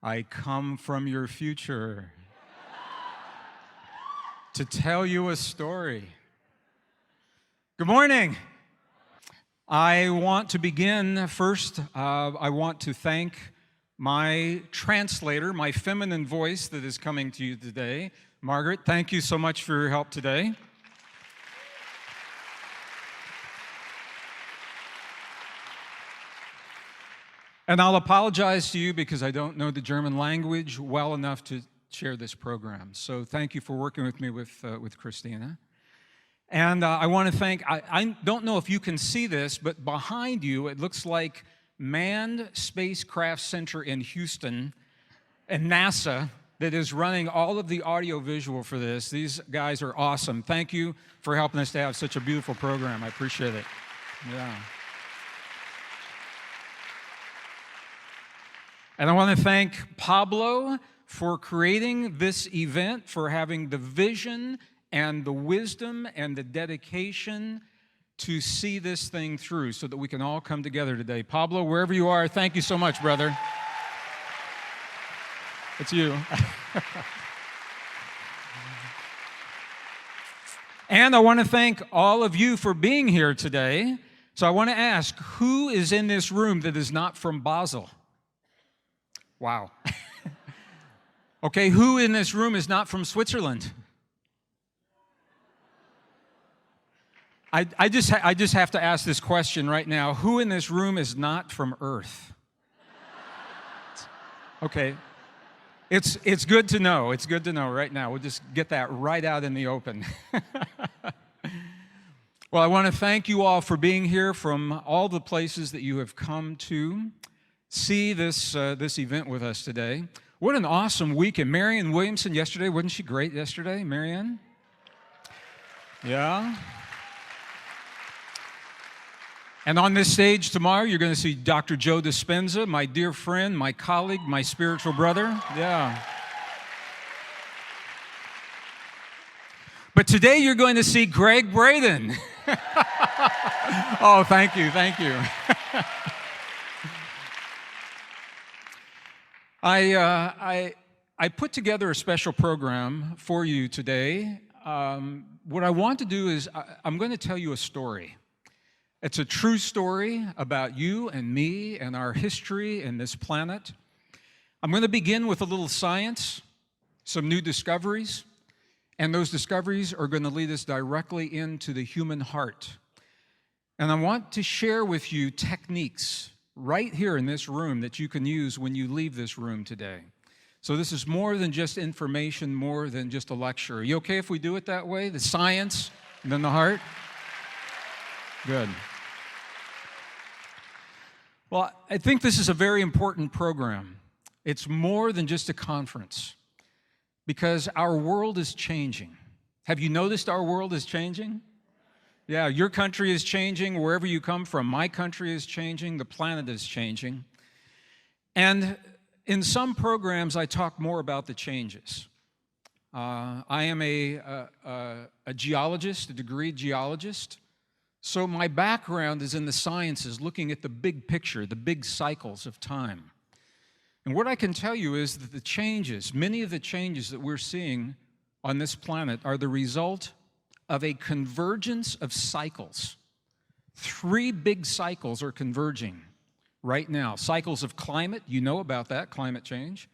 I come from your future to tell you a story. Good morning. I want to begin first. I want to thank my translator, my feminine voice that is coming to you today. Margaret, thank you so much for your help today. And I'll apologize to you because I don't know the German language well enough to share this program. So thank you for working with me with Christina. And I want to thank, I don't know if you can see this, but behind you it looks like Manned Spacecraft Center in Houston and NASA that is running all of the audio visual for this. These guys are awesome. Thank you for helping us to have such a beautiful program. I appreciate it. Yeah. And I want to thank Pablo for creating this event, for having the vision and the wisdom and the dedication to see this thing through so that we can all come together today. Pablo, wherever you are, thank you so much, brother. It's you. And I want to thank all of you for being here today. So I want to ask, who is in this room that is not from Basel? Wow. Okay, who in this room is not from Switzerland? I just have to ask this question right now. Who in this room is not from Earth? Okay. It's good to know. It's good to know right now. We'll just get that right out in the open. Well, I want to thank you all for being here from all the places that you have come to see this event with us today. What an awesome weekend. Marianne Williamson yesterday, wasn't she great yesterday, Marianne? Yeah. And on this stage tomorrow, you're going to see Dr. Joe Dispenza, my dear friend, my colleague, my spiritual brother. Yeah. But today you're going to see Gregg Braden. Oh, thank you, thank you. I put together a special program for you today. What I want to do is I'm going to tell you a story. It's a true story about you and me and our history and this planet. I'm going to begin with a little science, some new discoveries, and those discoveries are going to lead us directly into the human heart. And I want to share with you techniques right here in this room that you can use when you leave this room today. So this is more than just information, more than just a lecture. Are you okay if we do it that way? The science and then the heart? Good. Well, I think this is a very important program. It's more than just a conference because our world is changing. Have you noticed our world is changing? Yeah, your country is changing wherever you come from. My country is changing. The planet is changing. And in some programs, I talk more about the changes. I am a geologist, a degreed geologist. So my background is in the sciences, looking at the big picture, the big cycles of time. And what I can tell you is that the changes, many of the changes that we're seeing on this planet are the result of a convergence of cycles. 3 big cycles are converging right now. Cycles of climate, you know about that, climate change.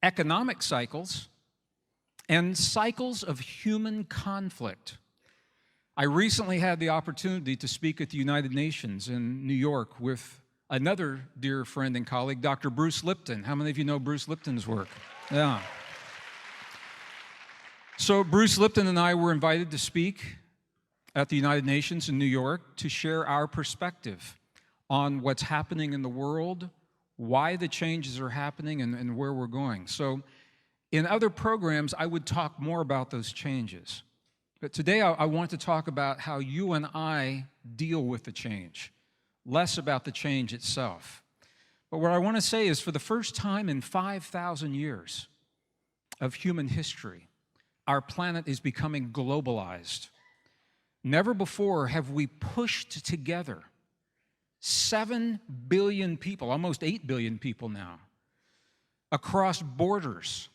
Economic cycles, and cycles of human conflict. I recently had the opportunity to speak at the United Nations in New York with another dear friend and colleague, Dr. Bruce Lipton. How many of you know Bruce Lipton's work? Yeah. So Bruce Lipton and I were invited to speak at the United Nations in New York to share our perspective on what's happening in the world, why the changes are happening, and where we're going. So in other programs, I would talk more about those changes. But today I want to talk about how you and I deal with the change, less about the change itself. But what I want to say is for the first time in 5,000 years of human history, our planet is becoming globalized. Never before have we pushed together 7 billion people, almost 8 billion people now, across borders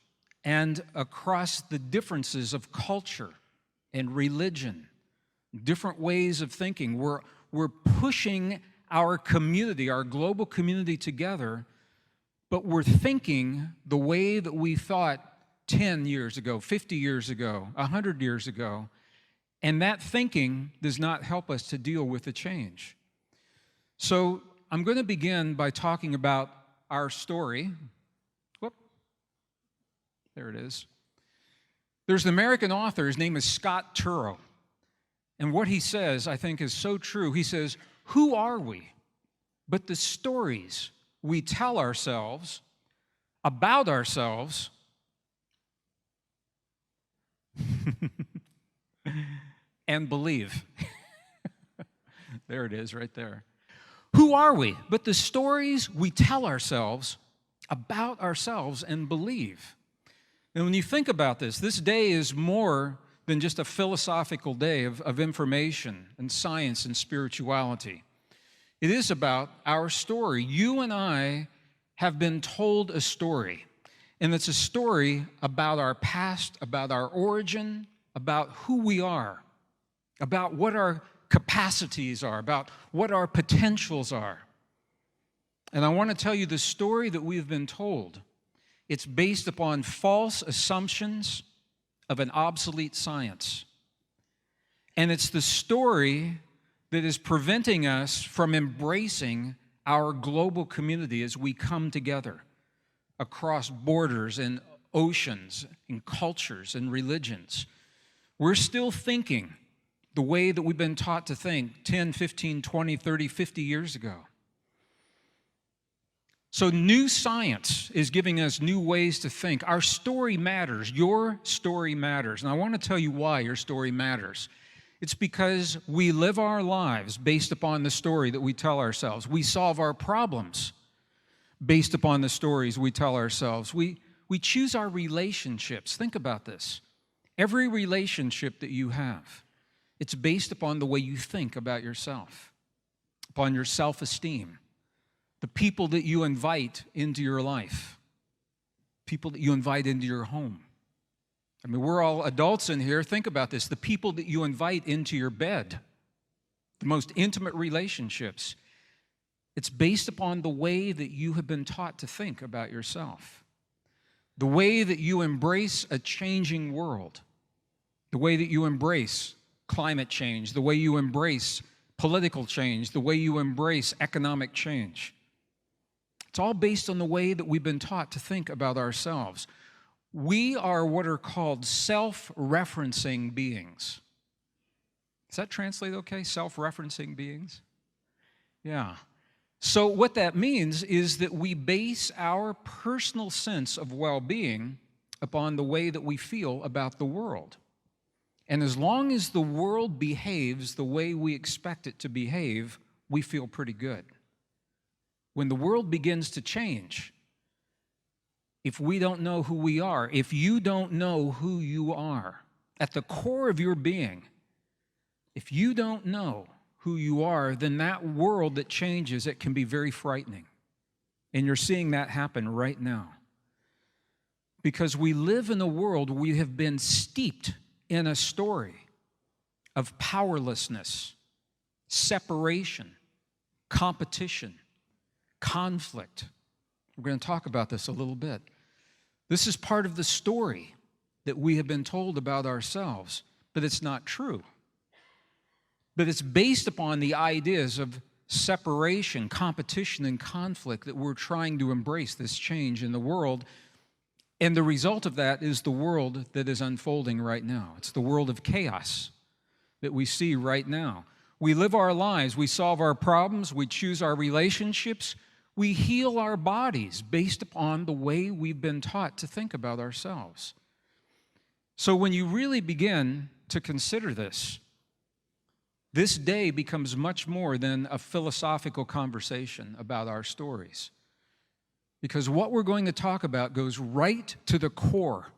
and across the differences of culture and religion, different ways of thinking. We're pushing our community, our global community together, but we're thinking the way that we thought 10 years ago, 50 years ago, 100 years ago, and that thinking does not help us to deal with the change. So I'm going to begin by talking about our story. Whoop. There it is. There's an American author, his name is Scott Turow, and what he says, I think, is so true. He says, "Who are we but the stories we tell ourselves about ourselves and believe." There it is right there. Who are we but the stories we tell ourselves about ourselves and believe? And when you think about this day is more than just a philosophical day of information and science and spirituality. It is about our story. You and I have been told a story, and it's a story about our past, about our origin, about who we are, about what our capacities are, about what our potentials are. And I want to tell you the story that we've been told. It's based upon false assumptions of an obsolete science. And it's the story that is preventing us from embracing our global community as we come together across borders and oceans and cultures and religions. We're still thinking the way that we've been taught to think 10, 15, 20, 30, 50 years ago. So new science is giving us new ways to think. Our story matters. Your story matters. And I want to tell you why your story matters. It's because we live our lives based upon the story that we tell ourselves. We solve our problems based upon the stories we tell ourselves. We choose our relationships. Think about this. Every relationship that you have, it's based upon the way you think about yourself, upon your self-esteem, the people that you invite into your life, people that you invite into your home. I mean, we're all adults in here. Think about this. The people that you invite into your bed, the most intimate relationships, it's based upon the way that you have been taught to think about yourself, the way that you embrace a changing world, the way that you embrace climate change, the way you embrace political change, the way you embrace economic change. It's all based on the way that we've been taught to think about ourselves. We are what are called self-referencing beings. Does that translate okay? Self-referencing beings? Yeah. So what that means is that we base our personal sense of well-being upon the way that we feel about the world. And as long as the world behaves the way we expect it to behave, we feel pretty good. When the world begins to change, if we don't know who we are, if you don't know who you are, at the core of your being, if you don't know who you are, then that world that changes, it can be very frightening. And you're seeing that happen right now. Because we live in a world where we have been steeped in a story of powerlessness, separation, competition, conflict. We're going to talk about this a little bit. This is part of the story that we have been told about ourselves, but it's not true. But it's based upon the ideas of separation, competition, and conflict that we're trying to embrace this change in the world. And the result of that is the world that is unfolding right now. It's the world of chaos that we see right now. We live our lives, we solve our problems, we choose our relationships, we heal our bodies based upon the way we've been taught to think about ourselves. So when you really begin to consider this day becomes much more than a philosophical conversation about our stories. Because what we're going to talk about goes right to the core,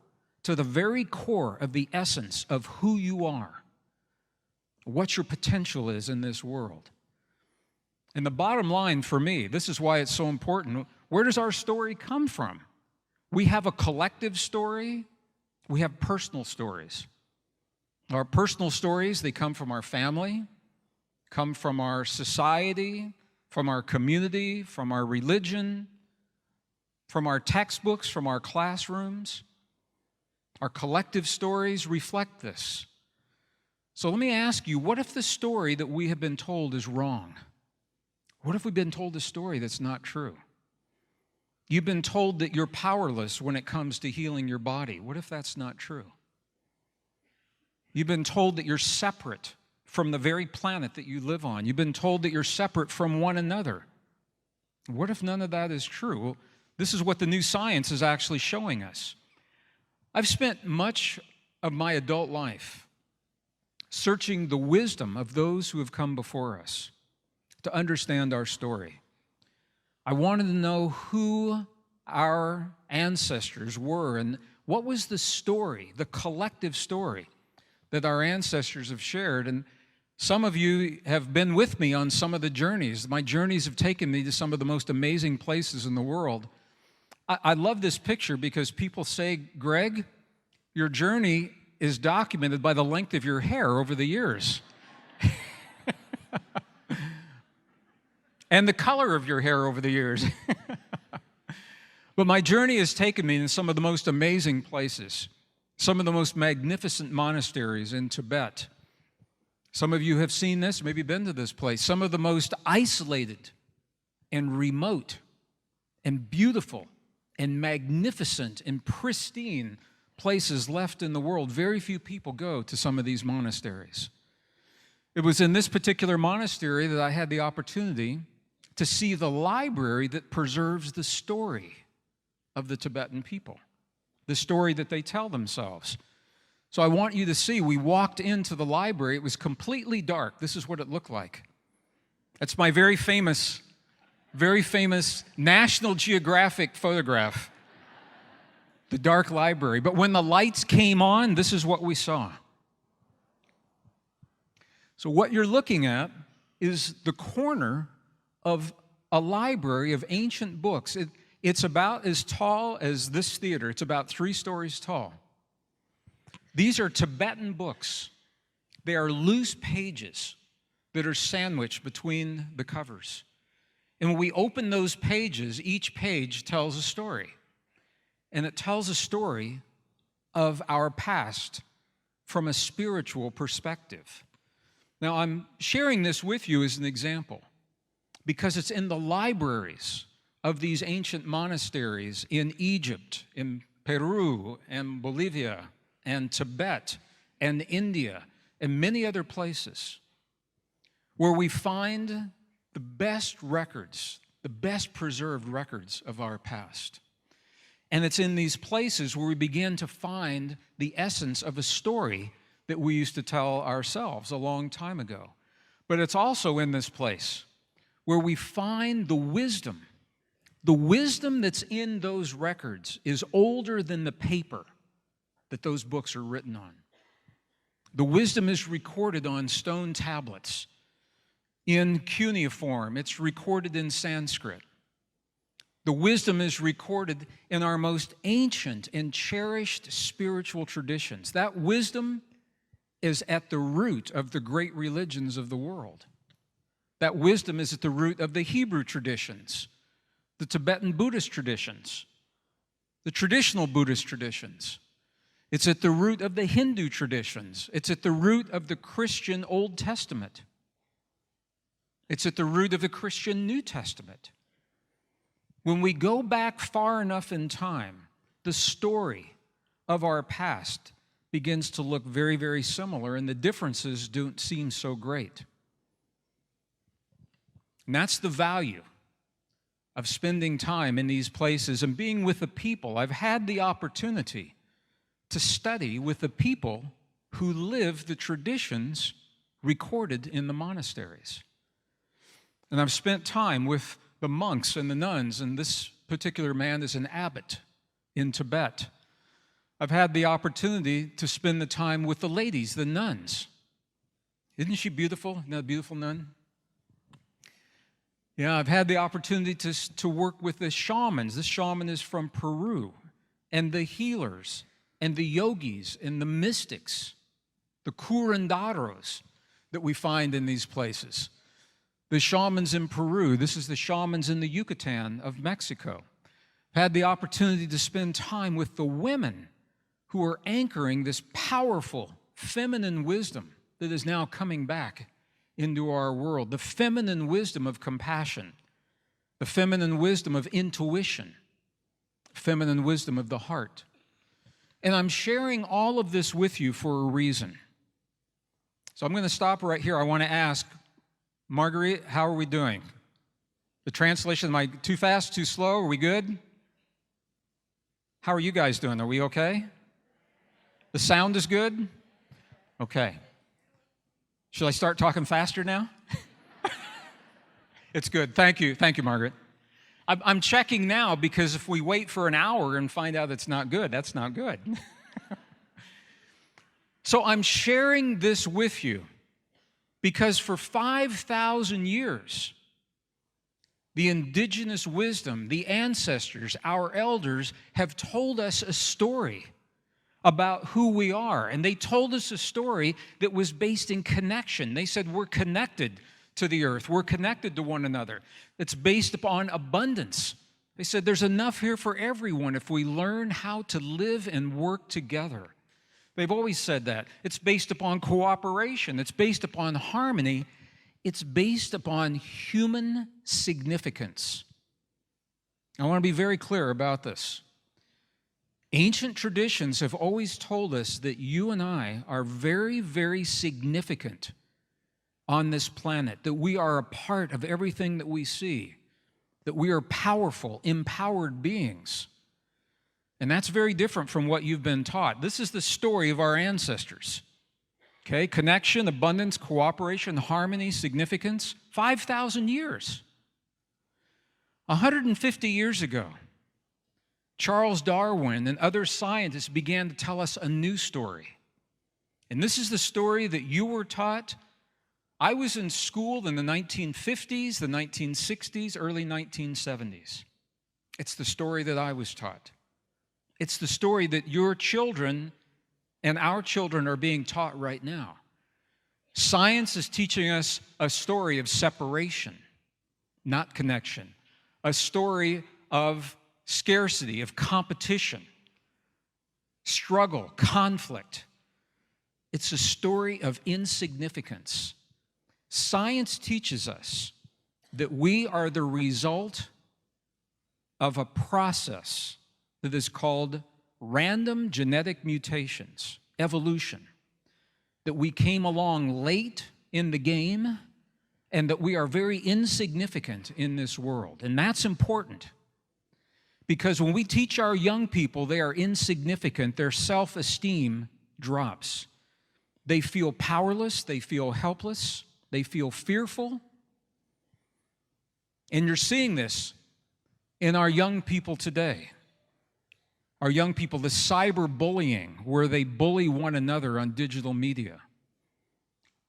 to the very core of the essence of who you are, what your potential is in this world. And the bottom line for me, this is why it's so important, where does our story come from? We have a collective story. We have personal stories. Our personal stories, they come from our family, come from our society, from our community, from our religion, from our textbooks, from our classrooms. Our collective stories reflect this. So let me ask you, what if the story that we have been told is wrong? What if we've been told a story that's not true? You've been told that you're powerless when it comes to healing your body. What if that's not true? You've been told that you're separate from the very planet that you live on. You've been told that you're separate from one another. What if none of that is true? Well, this is what the new science is actually showing us. I've spent much of my adult life searching the wisdom of those who have come before us to understand our story. I wanted to know who our ancestors were and what was the story, the collective story that our ancestors have shared. And some of you have been with me on some of the journeys. My journeys have taken me to some of the most amazing places in the world. I love this picture because people say, Gregg, your journey is documented by the length of your hair over the years. And the color of your hair over the years. But my journey has taken me in some of the most amazing places, some of the most magnificent monasteries in Tibet. Some of you have seen this, maybe been to this place. Some of the most isolated and remote and beautiful and magnificent and pristine places left in the world. Very few people go to some of these monasteries. It was in this particular monastery that I had the opportunity to see the library that preserves the story of the Tibetan people, the story that they tell themselves. So I want you to see, we walked into the library. It was completely dark. This is what it looked like. That's my very famous National Geographic photograph, the dark library. But when the lights came on, this is what we saw. So what you're looking at is the corner of a library of ancient books. It's about as tall as this theater. It's about 3 stories tall. These are Tibetan books. They are loose pages that are sandwiched between the covers. And when we open those pages, each page tells a story. And it tells a story of our past from a spiritual perspective. Now, I'm sharing this with you as an example because it's in the libraries of these ancient monasteries in Egypt, in Peru, and Bolivia, and Tibet, and India, and many other places where we find the best records, the best preserved records of our past. And it's in these places where we begin to find the essence of a story that we used to tell ourselves a long time ago. But it's also in this place where we find the wisdom. The wisdom that's in those records is older than the paper that those books are written on. The wisdom is recorded on stone tablets in cuneiform. It's recorded in Sanskrit. The wisdom is recorded in our most ancient and cherished spiritual traditions. That wisdom is at the root of the great religions of the world. That wisdom is at the root of the Hebrew traditions, the Tibetan Buddhist traditions, the traditional Buddhist traditions. It's at the root of the Hindu traditions. It's at the root of the Christian Old Testament. It's at the root of the Christian New Testament. When we go back far enough in time, the story of our past begins to look very, very similar, and the differences don't seem so great. And that's the value of spending time in these places and being with the people. I've had the opportunity to study with the people who live the traditions recorded in the monasteries. And I've spent time with the monks and the nuns, and this particular man is an abbot in Tibet. I've had the opportunity to spend the time with the ladies, the nuns. Isn't she beautiful? Isn't that a beautiful nun? Yeah, I've had the opportunity to work with the shamans. This shaman is from Peru. and the healers and the yogis and the mystics, the curanderos that we find in these places. The shamans in Peru, this is the shamans in the Yucatan of Mexico. Had the opportunity to spend time with the women who are anchoring this powerful feminine wisdom that is now coming back into our world. The feminine wisdom of compassion, the feminine wisdom of intuition, feminine wisdom of the heart. And I'm sharing all of this with you for a reason. So I'm going to stop right here. I want to ask, Marguerite, how are we doing? The translation, am I too fast, too slow? Are we good? How are you guys doing? Are we okay? The sound is good? Okay. Should I start talking faster now? It's good. Thank you. Thank you, Margaret. I'm checking now because if we wait for an hour and find out it's not good, that's not good. So I'm sharing this with you because for 5,000 years, the indigenous wisdom, the ancestors, our elders have told us a story about who we are. And they told us a story that was based in connection. They said we're connected to the earth. We're connected to one another. It's based upon abundance. They said there's enough here for everyone if we learn how to live and work together. They've always said that. It's based upon cooperation. It's based upon harmony. It's based upon human significance. I want to be very clear about this. Ancient traditions have always told us that you and I are very, very significant on this planet, that we are a part of everything that we see, that we are powerful, empowered beings. And that's very different from what you've been taught. This is the story of our ancestors. Okay, connection, abundance, cooperation, harmony, significance, 5,000 years. 150 years ago, Charles Darwin and other scientists began to tell us a new story. And this is the story that you were taught. I was in school in the 1950s, the 1960s, early 1970s. It's the story that I was taught. It's the story that your children and our children are being taught right now. Science is teaching us a story of separation, not connection. A story of scarcity, of competition, struggle, conflict. It's a story of insignificance. Science teaches us that we are the result of a process that is called random genetic mutations, evolution, that we came along late in the game and that we are very insignificant in this world. And that's important because when we teach our young people they are insignificant, their self-esteem drops. They feel powerless, they feel helpless, they feel fearful. And you're seeing this in our young people today. Our young people, the cyberbullying, where they bully one another on digital media.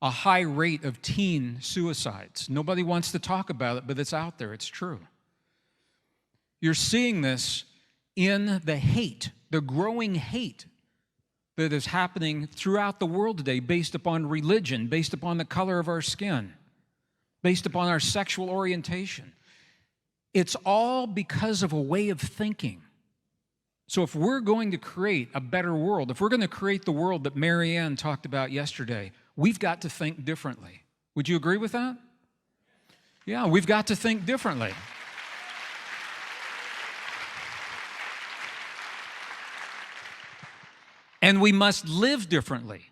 A high rate of teen suicides. Nobody wants to talk about it, but it's out there. It's true. You're seeing this in the hate, the growing hate that is happening throughout the world today based upon religion, based upon the color of our skin, based upon our sexual orientation. It's all because of a way of thinking. So if we're going to create a better world, if we're going to create the world that Mary Ann talked about yesterday, we've got to think differently. Would you agree with that? Yeah, we've got to think differently. And we must live differently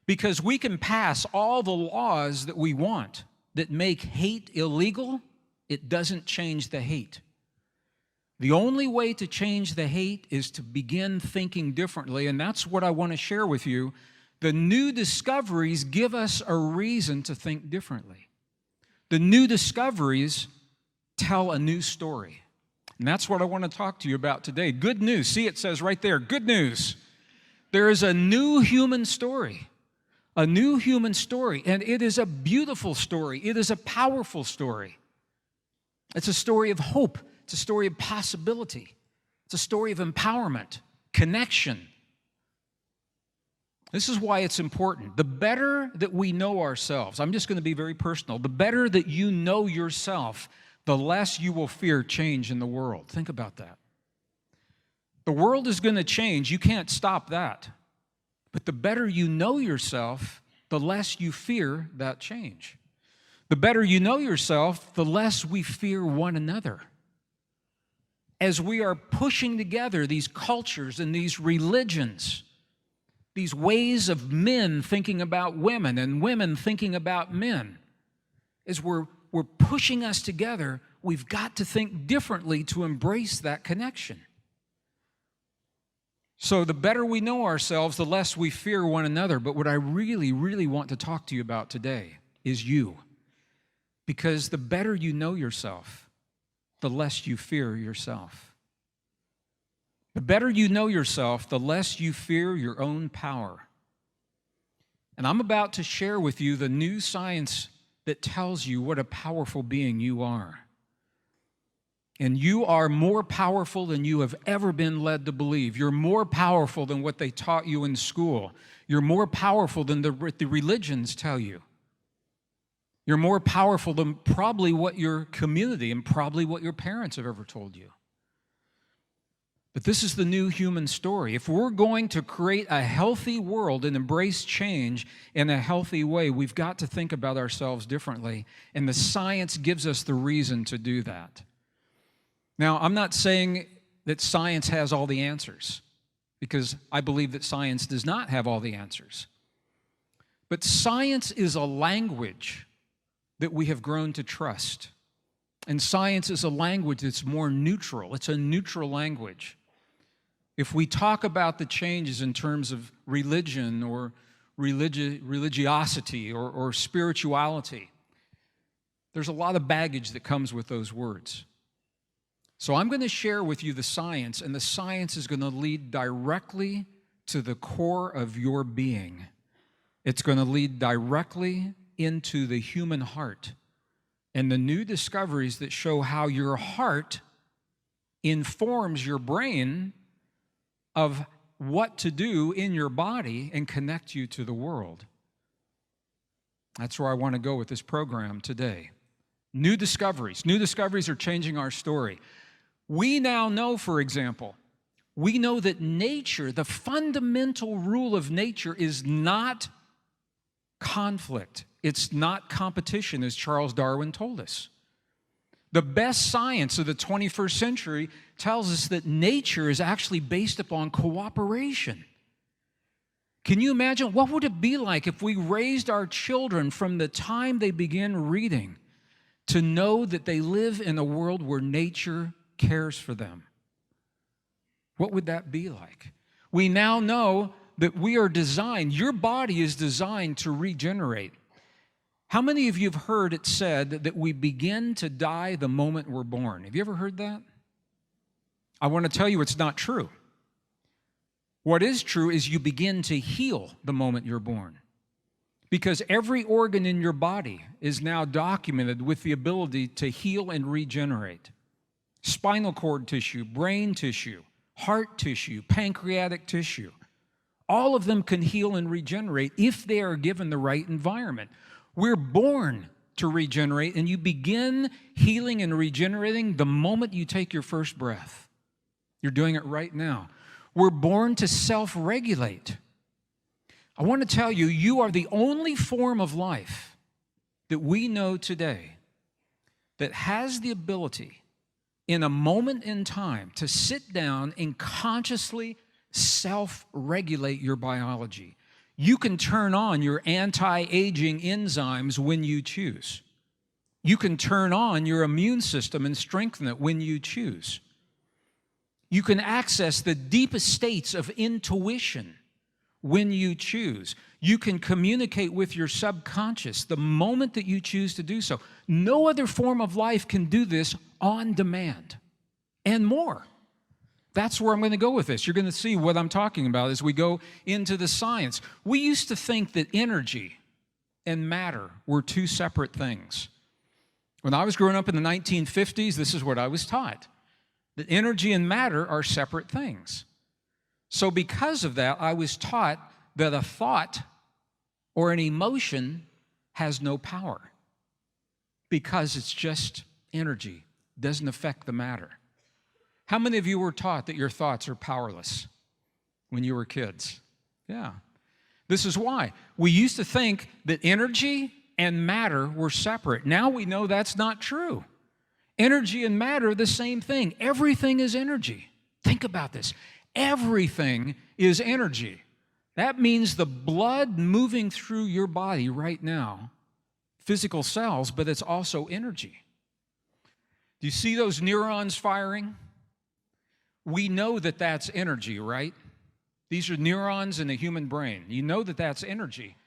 because we can pass all the laws that we want that make hate illegal. It doesn't change the hate. The only way to change the hate is to begin thinking differently, and that's what I want to share with you. The new discoveries give us a reason to think differently. The new discoveries tell a new story, and that's what I want to talk to you about today. Good news. See, it says right there, good news. There is a new human story, and it is a beautiful story. It is a powerful story. It's a story of hope. It's a story of possibility. It's a story of empowerment, connection. This is why it's important. The better that we know ourselves, I'm just going to be very personal, the better that you know yourself, the less you will fear change in the world. Think about that. The world is going to change. You can't stop that. But the better you know yourself, the less you fear that change. The better you know yourself, the less we fear one another. As we are pushing together these cultures and these religions, these ways of men thinking about women and women thinking about men, as we're pushing us together, we've got to think differently to embrace that connection. So the better we know ourselves, the less we fear one another. But what I really, really want to talk to you about today is you. Because the better you know yourself, the less you fear yourself. The better you know yourself, the less you fear your own power. And I'm about to share with you the new science that tells you what a powerful being you are. And you are more powerful than you have ever been led to believe. You're more powerful than what they taught you in school. You're more powerful than the religions tell you. You're more powerful than probably what your community and probably what your parents have ever told you. But this is the new human story. If we're going to create a healthy world and embrace change in a healthy way, we've got to think about ourselves differently. And the science gives us the reason to do that. Now, I'm not saying that science has all the answers, because I believe that science does not have all the answers. But science is a language that we have grown to trust. And science is a language that's more neutral. It's a neutral language. If we talk about the changes in terms of religion or religiosity or spirituality, there's a lot of baggage that comes with those words. So I'm going to share with you the science, and the science is going to lead directly to the core of your being. It's going to lead directly into the human heart and the new discoveries that show how your heart informs your brain of what to do in your body and connect you to the world. That's where I want to go with this program today. New discoveries. New discoveries are changing our story. We now know, for example, we know that nature, the fundamental rule of nature is not conflict. It's not competition, as Charles Darwin told us. The best science of the 21st century tells us that nature is actually based upon cooperation. Can you imagine what would it be like if we raised our children from the time they begin reading to know that they live in a world where nature cares for them? What would that be like? We now know that we are designed, your body is designed to regenerate. How many of you have heard it said that we begin to die the moment we're born? Have you ever heard that? I want to tell you it's not true. What is true is you begin to heal the moment you're born. Because every organ in your body is now documented with the ability to heal and regenerate. Spinal cord tissue, brain tissue, heart tissue, pancreatic tissue. All of them can heal and regenerate if they are given the right environment. We're born to regenerate, and you begin healing and regenerating the moment you take your first breath. You're doing it right now. We're born to self-regulate. I want to tell you, you are the only form of life that we know today that has the ability in a moment in time to sit down and consciously self-regulate your biology. You can turn on your anti-aging enzymes when you choose. You can turn on your immune system and strengthen it when you choose. You can access the deepest states of intuition when you choose. You can communicate with your subconscious the moment that you choose to do so. No other form of life can do this on demand and more. That's where I'm going to go with this. You're going to see what I'm talking about as we go into the science. We used to think that energy and matter were two separate things. When I was growing up in the 1950s, this is what I was taught. that energy and matter are separate things. So because of that, I was taught that a thought or an emotion has no power because it's just energy, doesn't affect the matter. How many of you were taught that your thoughts are powerless when you were kids? Yeah. This is why. We used to think that energy and matter were separate. Now we know that's not true. Energy and matter are the same thing. Everything is energy. Think about this. Everything is energy. That means the blood moving through your body right now, physical cells, but it's also energy. Do you see those neurons firing? We know that that's energy, right? These are neurons in the human brain. You know that that's energy.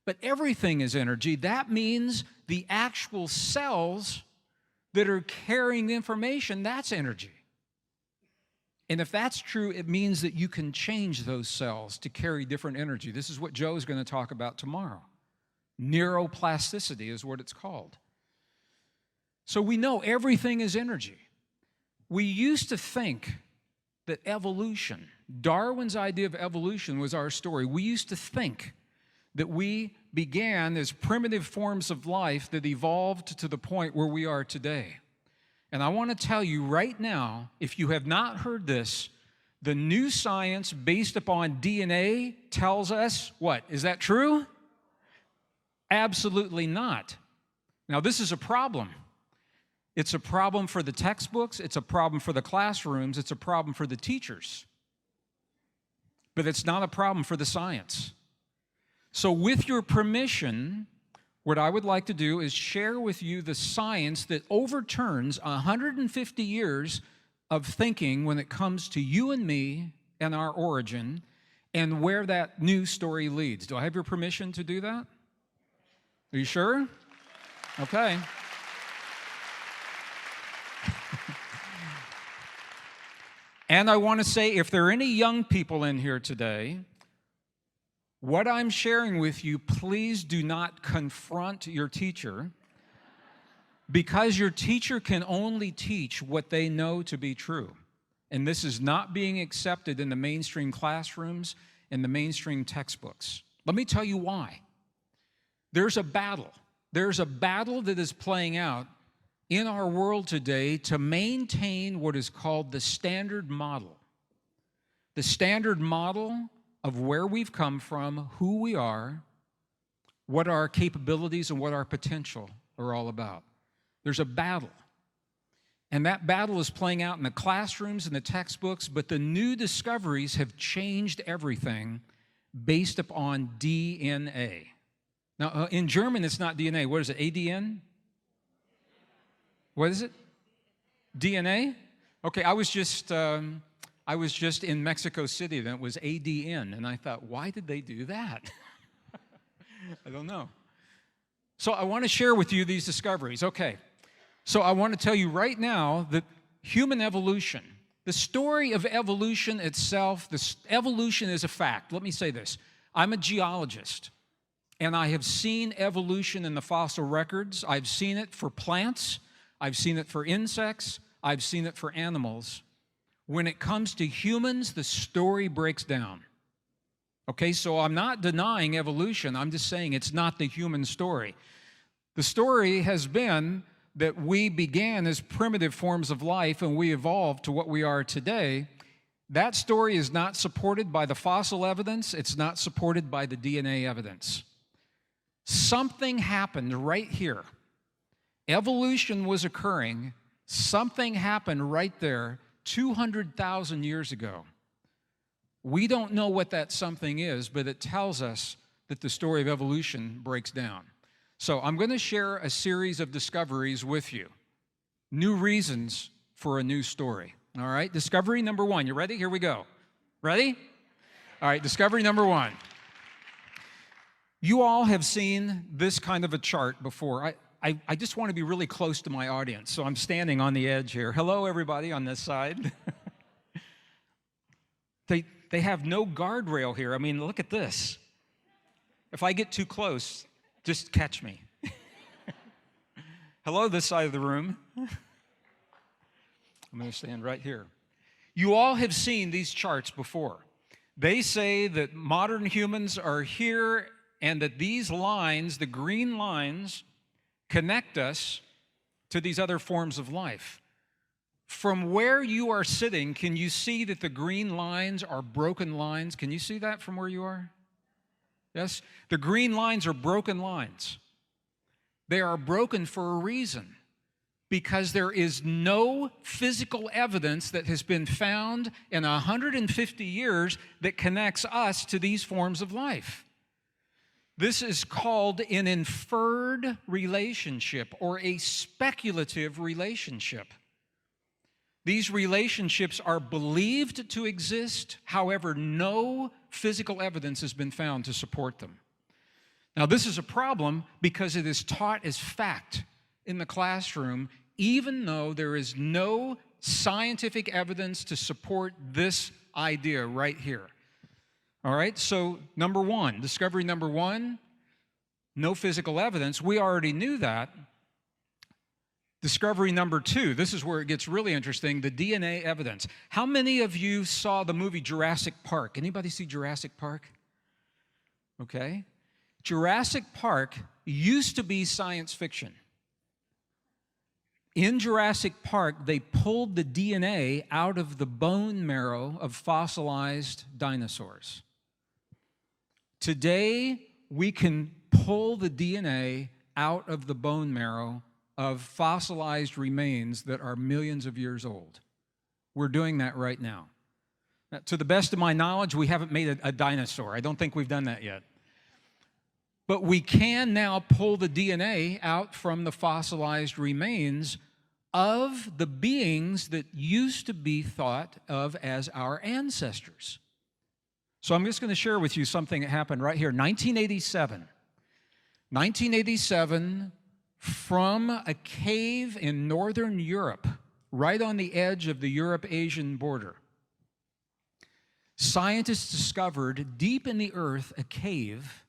But everything is energy. That means the actual cells that are carrying the information, that's energy. And if that's true, it means that you can change those cells to carry different energy. This is what Joe is going to talk about tomorrow. Neuroplasticity is what it's called. So we know everything is energy. We used to think that evolution, Darwin's idea of evolution was our story. We used to think that we began as primitive forms of life that evolved to the point where we are today. And I want to tell you right now, if you have not heard this, the new science based upon DNA tells us what? Is that true? Absolutely not. Now, this is a problem. It's a problem for the textbooks. It's a problem for the classrooms. It's a problem for the teachers. But it's not a problem for the science. So with your permission, what I would like to do is share with you the science that overturns 150 years of thinking when it comes to you and me and our origin and where that new story leads. Do I have your permission to do that? Are you sure? Okay. And I want to say, if there are any young people in here today, what I'm sharing with you, please do not confront your teacher, because your teacher can only teach what they know to be true. And this is not being accepted in the mainstream classrooms and the mainstream textbooks. Let me tell you why. There's a battle. There's a battle that is playing out in our world today to maintain what is called the standard model. The standard model of where we've come from, who we are, what our capabilities and what our potential are all about. There's a battle. And that battle is playing out in the classrooms and the textbooks, but the new discoveries have changed everything based upon DNA. Now, in German, it's not DNA. What is it, ADN? What is it? DNA? Okay, I was just in Mexico City, and it was ADN, and I thought, why did they do that? I don't know. So I want to share with you these discoveries. Okay, so I want to tell you right now that human evolution, the story of evolution itself, evolution is a fact. Let me say this. I'm a geologist, and I have seen evolution in the fossil records. I've seen it for plants. I've seen it for insects. I've seen it for animals. When it comes to humans, the story breaks down. Okay, so I'm not denying evolution. I'm just saying it's not the human story. The story has been that we began as primitive forms of life and we evolved to what we are today. That story is not supported by the fossil evidence. It's not supported by the DNA evidence. Something happened right here. Evolution was occurring. Something happened right there 200,000 years ago. We don't know what that something is, but it tells us that the story of evolution breaks down. So I'm going to share a series of discoveries with you. New reasons for a new story. All right, discovery number one. You ready? Here we go. Ready? All right, discovery number one. You all have seen this kind of a chart before. I just want to be really close to my audience, so I'm standing on the edge here. Hello, everybody on this side. They have no guardrail here. I mean, look at this. If I get too close, just catch me. Hello, this side of the room. I'm going to stand right here. You all have seen these charts before. They say that modern humans are here and that these lines, the green lines, connect us to these other forms of life. From where you are sitting, can you see that the green lines are broken lines? Can you see that from where you are? Yes? The green lines are broken lines. They are broken for a reason, because there is no physical evidence that has been found in 150 years that connects us to these forms of life. This is called an inferred relationship or a speculative relationship. These relationships are believed to exist, however, no physical evidence has been found to support them. Now, this is a problem because it is taught as fact in the classroom, even though there is no scientific evidence to support this idea right here. All right, so discovery number one, no physical evidence. We already knew that. Discovery number two, this is where it gets really interesting, the DNA evidence. How many of you saw the movie Jurassic Park? Anybody see Jurassic Park? Okay. Jurassic Park used to be science fiction. In Jurassic Park, they pulled the DNA out of the bone marrow of fossilized dinosaurs. Today, we can pull the DNA out of the bone marrow of fossilized remains that are millions of years old. We're doing that right now. Now, to the best of my knowledge, we haven't made a dinosaur. I don't think we've done that yet. But we can now pull the DNA out from the fossilized remains of the beings that used to be thought of as our ancestors. So I'm just going to share with you something that happened right here. 1987, from a cave in northern Europe, right on the edge of the Europe-Asian border, scientists discovered deep in the earth a cave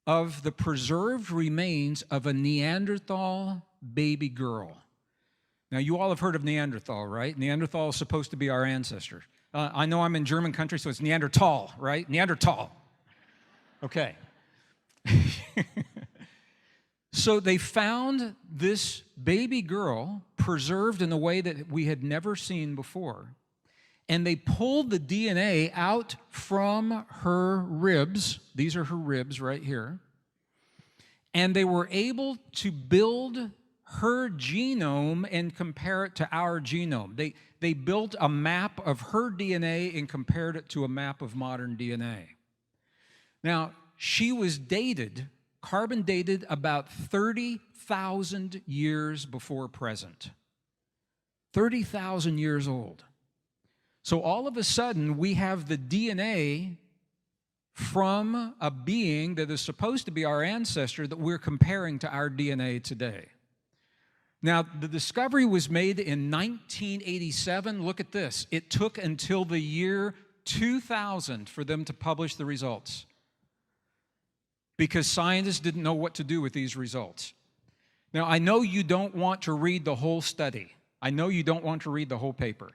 of the preserved remains of a Neanderthal baby girl. Now, you all have heard of Neanderthal, right? Neanderthal is supposed to be our ancestor. I know I'm in German country, so it's Neanderthal, right? Neanderthal. Okay. So they found this baby girl preserved in a way that we had never seen before. And they pulled the DNA out from her ribs. These are her ribs right here. And they were able to build her genome and compare it to our genome. They built a map of her DNA and compared it to a map of modern DNA. Now, she was carbon dated about 30,000 years before present. 30,000 years old. So all of a sudden, we have the DNA from a being that is supposed to be our ancestor that we're comparing to our DNA today. Now, the discovery was made in 1987. Look at this. It took until the year 2000 for them to publish the results, because scientists didn't know what to do with these results. Now, I know you don't want to read the whole study. I know you don't want to read the whole paper.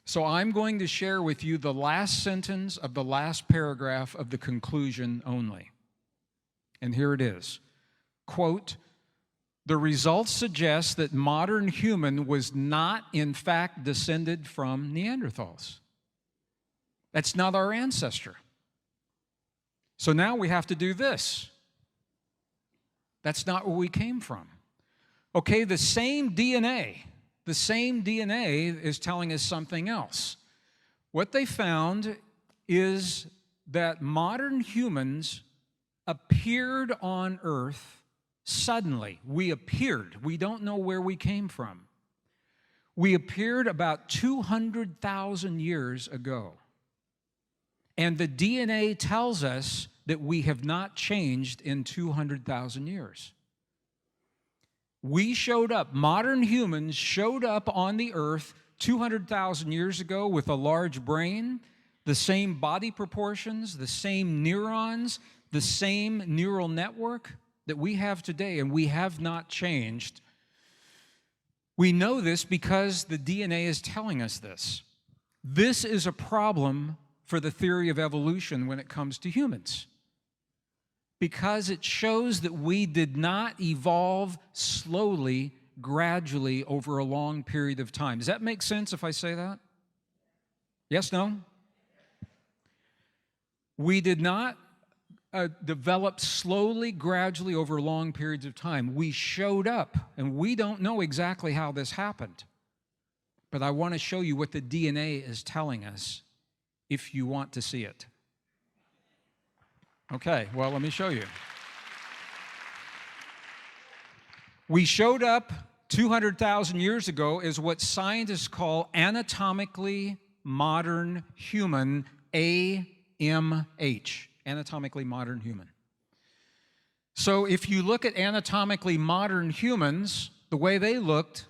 So I'm going to share with you the last sentence of the last paragraph of the conclusion only. And here it is. Quote, "The results suggest that modern human was not, in fact, descended from Neanderthals. That's not our ancestor. So now we have to do this. That's not where we came from." Okay, the same DNA is telling us something else. What they found is that modern humans appeared on Earth suddenly. We appeared. We don't know where we came from. We appeared about 200,000 years ago. And the DNA tells us that we have not changed in 200,000 years. We showed up, modern humans showed up on the earth 200,000 years ago with a large brain, the same body proportions, the same neurons, the same neural network that we have today, and we have not changed We know this because the DNA is telling us this. This is a problem for the theory of evolution when it comes to humans, because it shows that we did not evolve slowly, gradually over a long period of time. Does that make sense if I say that? Yes, no? We did not develop slowly, gradually over long periods of time. We showed up, and we don't know exactly how this happened. But I want to show you what the DNA is telling us if you want to see it. Okay, well, let me show you. We showed up 200,000 years ago as what scientists call anatomically modern human, AMH, anatomically modern human. So if you look at anatomically modern humans, the way they looked,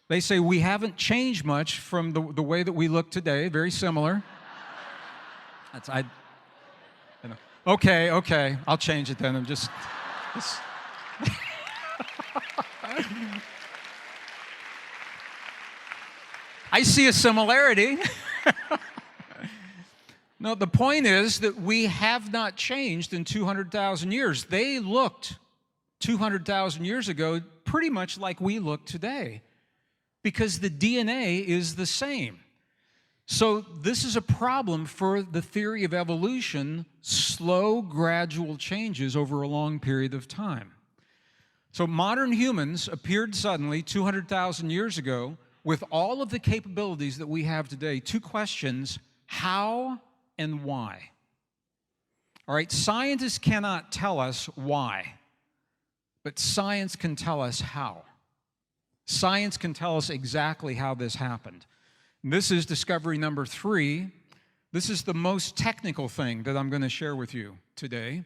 they say we haven't changed much from the way that we look today, very similar. Okay, I'll change it then. I see a similarity. No, the point is that we have not changed in 200,000 years. They looked 200,000 years ago pretty much like we look today because the DNA is the same. So this is a problem for the theory of evolution, slow, gradual changes over a long period of time. So modern humans appeared suddenly 200,000 years ago with all of the capabilities that we have today. Two questions: how and why? All right, scientists cannot tell us why, but science can tell us how. Science can tell us exactly how this happened. And this is discovery number 3. This is the most technical thing that I'm going to share with you today.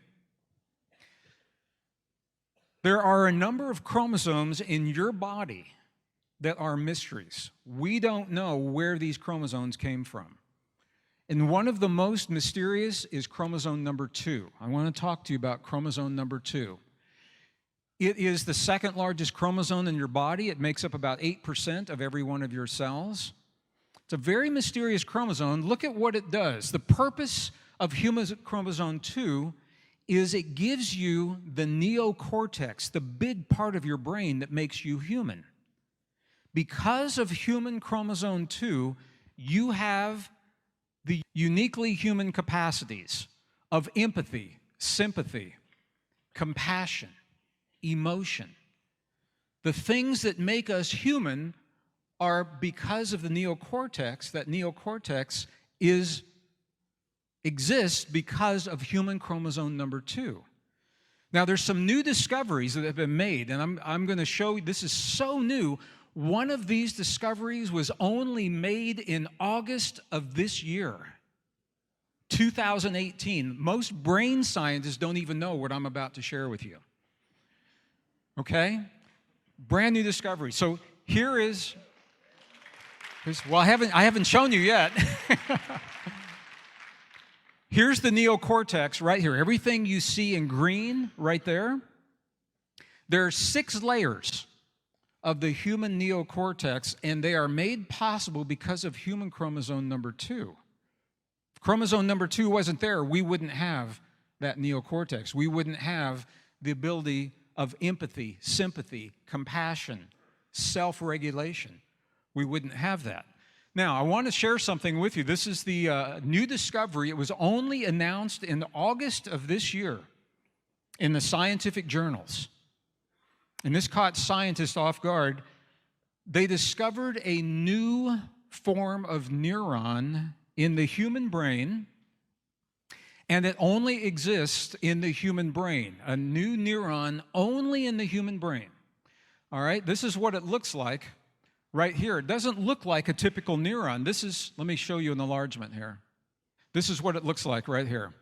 There are a number of chromosomes in your body that are mysteries. We don't know where these chromosomes came from. And one of the most mysterious is chromosome number 2. I want to talk to you about chromosome number 2. It is the second largest chromosome in your body. It makes up about 8% of every one of your cells. It's a very mysterious chromosome. Look at what it does. The purpose of human chromosome 2 is it gives you the neocortex, the big part of your brain that makes you human. Because of human chromosome 2, you have the uniquely human capacities of empathy, sympathy, compassion, emotion. The things that make us human are because of the neocortex. That neocortex exists because of human chromosome number 2. Now, there's some new discoveries that have been made, and I'm going to show you, this is so new. One of these discoveries was only made in August of this year, 2018. Most brain scientists don't even know what I'm about to share with you. Okay? Brand new discovery. So here's well, I haven't shown you yet. Here's the neocortex right here. Everything you see in green right there. There are 6 layers of the human neocortex, and they are made possible because of human chromosome number 2. If chromosome number 2 wasn't there, we wouldn't have that neocortex. We wouldn't have the ability of empathy, sympathy, compassion, self-regulation. We wouldn't have that. Now, I want to share something with you. This is the new discovery. It was only announced in August of this year in the scientific journals. And this caught scientists off guard. They discovered a new form of neuron in the human brain, and it only exists in the human brain. A new neuron only in the human brain. All right, this is what it looks like right here. It doesn't look like a typical neuron. Let me show you an enlargement here. This is what it looks like right here.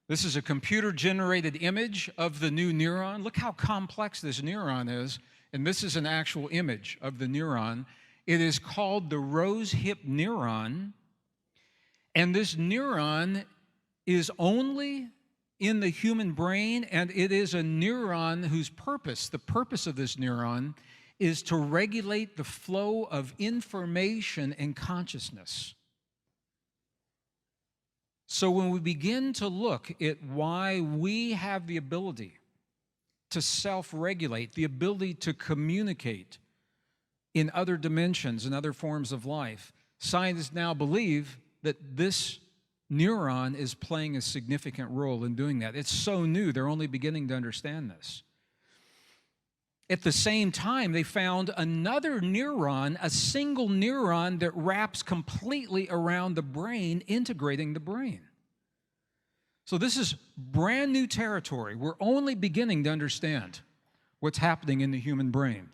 This is a computer-generated image of the new neuron. Look how complex this neuron is, and this is an actual image of the neuron. It is called the rose-hip neuron, and this neuron is only in the human brain, and it is a neuron whose purpose, the purpose of this neuron, is to regulate the flow of information and consciousness. So when we begin to look at why we have the ability to self-regulate, the ability to communicate in other dimensions and other forms of life, scientists now believe that this neuron is playing a significant role in doing that. It's so new, they're only beginning to understand this. At the same time, they found another neuron, a single neuron that wraps completely around the brain, integrating the brain. So this is brand new territory. We're only beginning to understand what's happening in the human brain.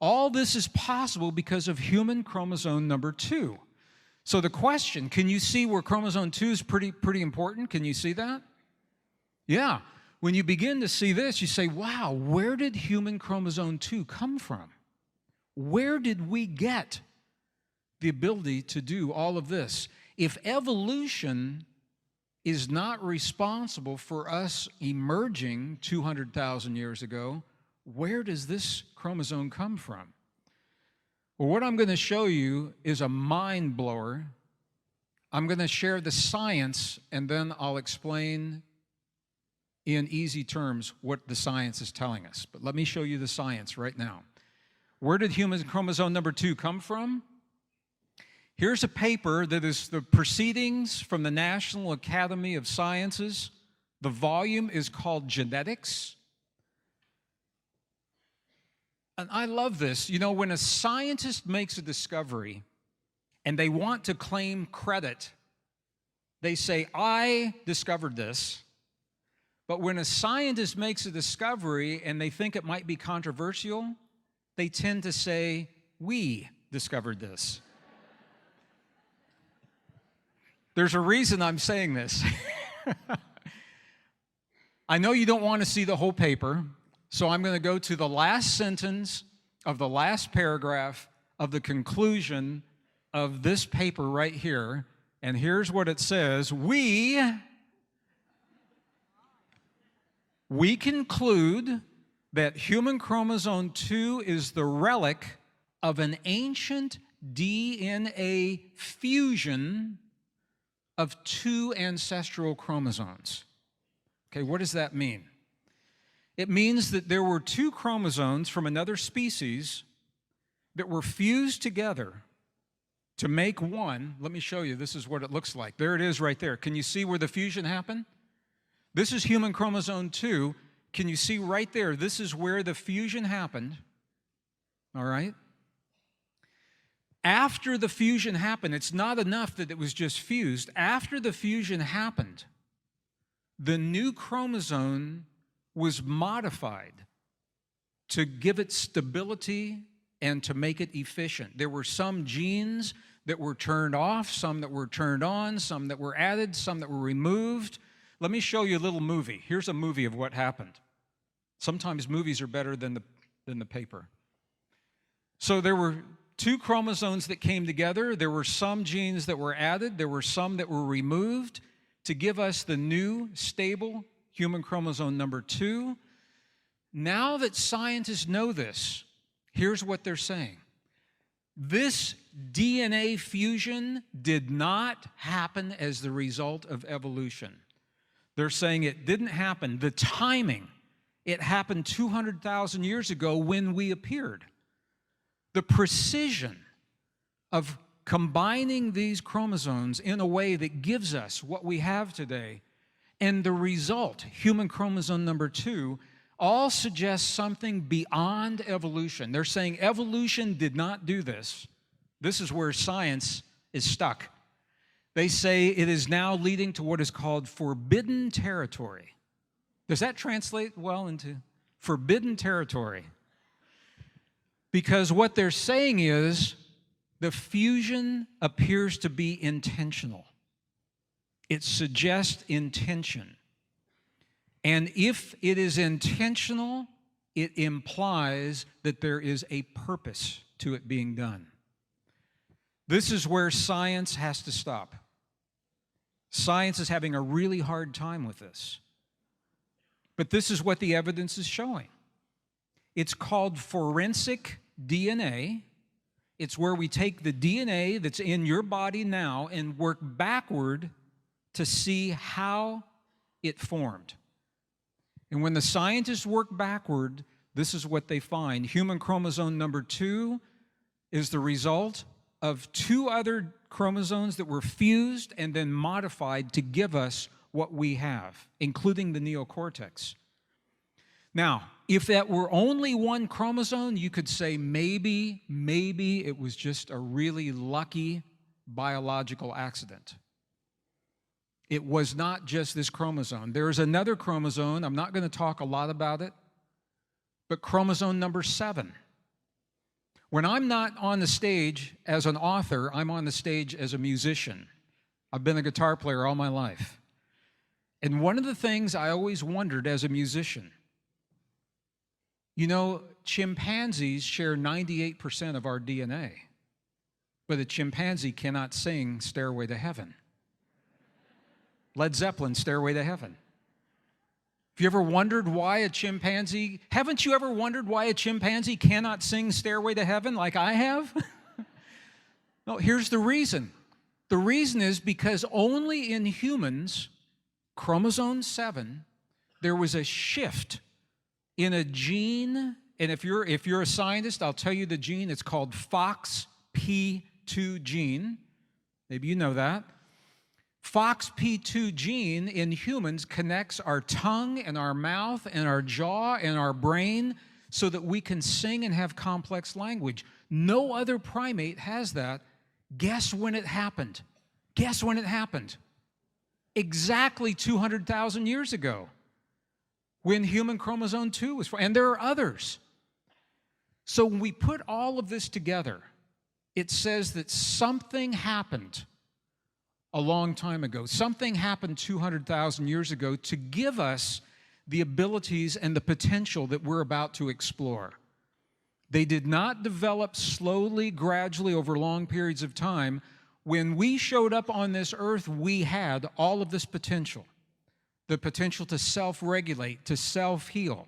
All this is possible because of human chromosome number 2. So the question, can you see where chromosome 2 is pretty important? Can you see that? Yeah. When you begin to see this, you say, wow, where did human chromosome 2 come from? Where did we get the ability to do all of this? If evolution is not responsible for us emerging 200,000 years ago, where does this chromosome come from? Well, what I'm going to show you is a mind blower. I'm going to share the science, and then I'll explain in easy terms what the science is telling us. But let me show you the science right now. Where did human chromosome number 2 come from? Here's a paper that is the proceedings from the National Academy of Sciences. The volume is called Genetics. And I love this. You know, when a scientist makes a discovery and they want to claim credit, they say, I discovered this. But when a scientist makes a discovery and they think it might be controversial, they tend to say, we discovered this. There's a reason I'm saying this. I know you don't want to see the whole paper, so I'm going to go to the last sentence of the last paragraph of the conclusion of this paper right here. And here's what it says. We conclude that human chromosome 2 is the relic of an ancient DNA fusion of 2 ancestral chromosomes. Okay, what does that mean? It means that there were 2 chromosomes from another species that were fused together to make one. Let me show you. This is what it looks like. There it is right there. Can you see where the fusion happened? This is human chromosome 2. Can you see right there? This is where the fusion happened. All right? After the fusion happened, it's not enough that it was just fused. After the fusion happened, the new chromosome was modified to give it stability and to make it efficient. There were some genes that were turned off, some that were turned on, some that were added, some that were removed. Let me show you a little movie. Here's a movie of what happened. Sometimes movies are better than the paper. So there were 2 chromosomes that came together. There were some genes that were added. There were some that were removed to give us the new, stable human chromosome number 2. Now that scientists know this, here's what they're saying. This DNA fusion did not happen as the result of evolution. They're saying it didn't happen. The timing, it happened 200,000 years ago when we appeared. The precision of combining these chromosomes in a way that gives us what we have today, and the result, human chromosome number 2, all suggests something beyond evolution. They're saying evolution did not do this. This is where science is stuck. They say it is now leading to what is called forbidden territory. Does that translate well into forbidden territory? Because what they're saying is the fusion appears to be intentional. It suggests intention. And if it is intentional, it implies that there is a purpose to it being done. This is where science has to stop. Science is having a really hard time with this. But this is what the evidence is showing. It's called forensic DNA. It's where we take the DNA that's in your body now and work backward to see how it formed. And when the scientists work backward, this is what they find. Human chromosome number 2 is the result of 2 other chromosomes that were fused and then modified to give us what we have, including the neocortex. Now, if that were only 1 chromosome, you could say maybe it was just a really lucky biological accident. It was not just this chromosome. There's another chromosome. I'm not going to talk a lot about it, but chromosome number 7. When I'm not on the stage as an author, I'm on the stage as a musician. I've been a guitar player all my life. And one of the things I always wondered as a musician, you know, chimpanzees share 98% of our DNA, but a chimpanzee cannot sing Stairway to Heaven. Led Zeppelin, Stairway to Heaven. Have you ever wondered why a chimpanzee, haven't you ever wondered why a chimpanzee cannot sing Stairway to Heaven like I have? No, here's the reason. The reason is because only in humans, chromosome 7, there was a shift in a gene, and if you're a scientist, I'll tell you the gene. It's called FOXP2 gene. Maybe you know that. FOXP2 gene in humans connects our tongue and our mouth and our jaw and our brain so that we can sing and have complex language. No other primate has that. Guess when it happened? Guess when it happened? Exactly 200,000 years ago, when human chromosome 2 was formed, and there are others. So when we put all of this together, it says that something happened a long time ago. Something happened 200,000 years ago to give us the abilities and the potential that we're about to explore. They did not develop slowly, gradually, over long periods of time. When we showed up on this earth, we had all of this potential. The potential to self-regulate, to self-heal,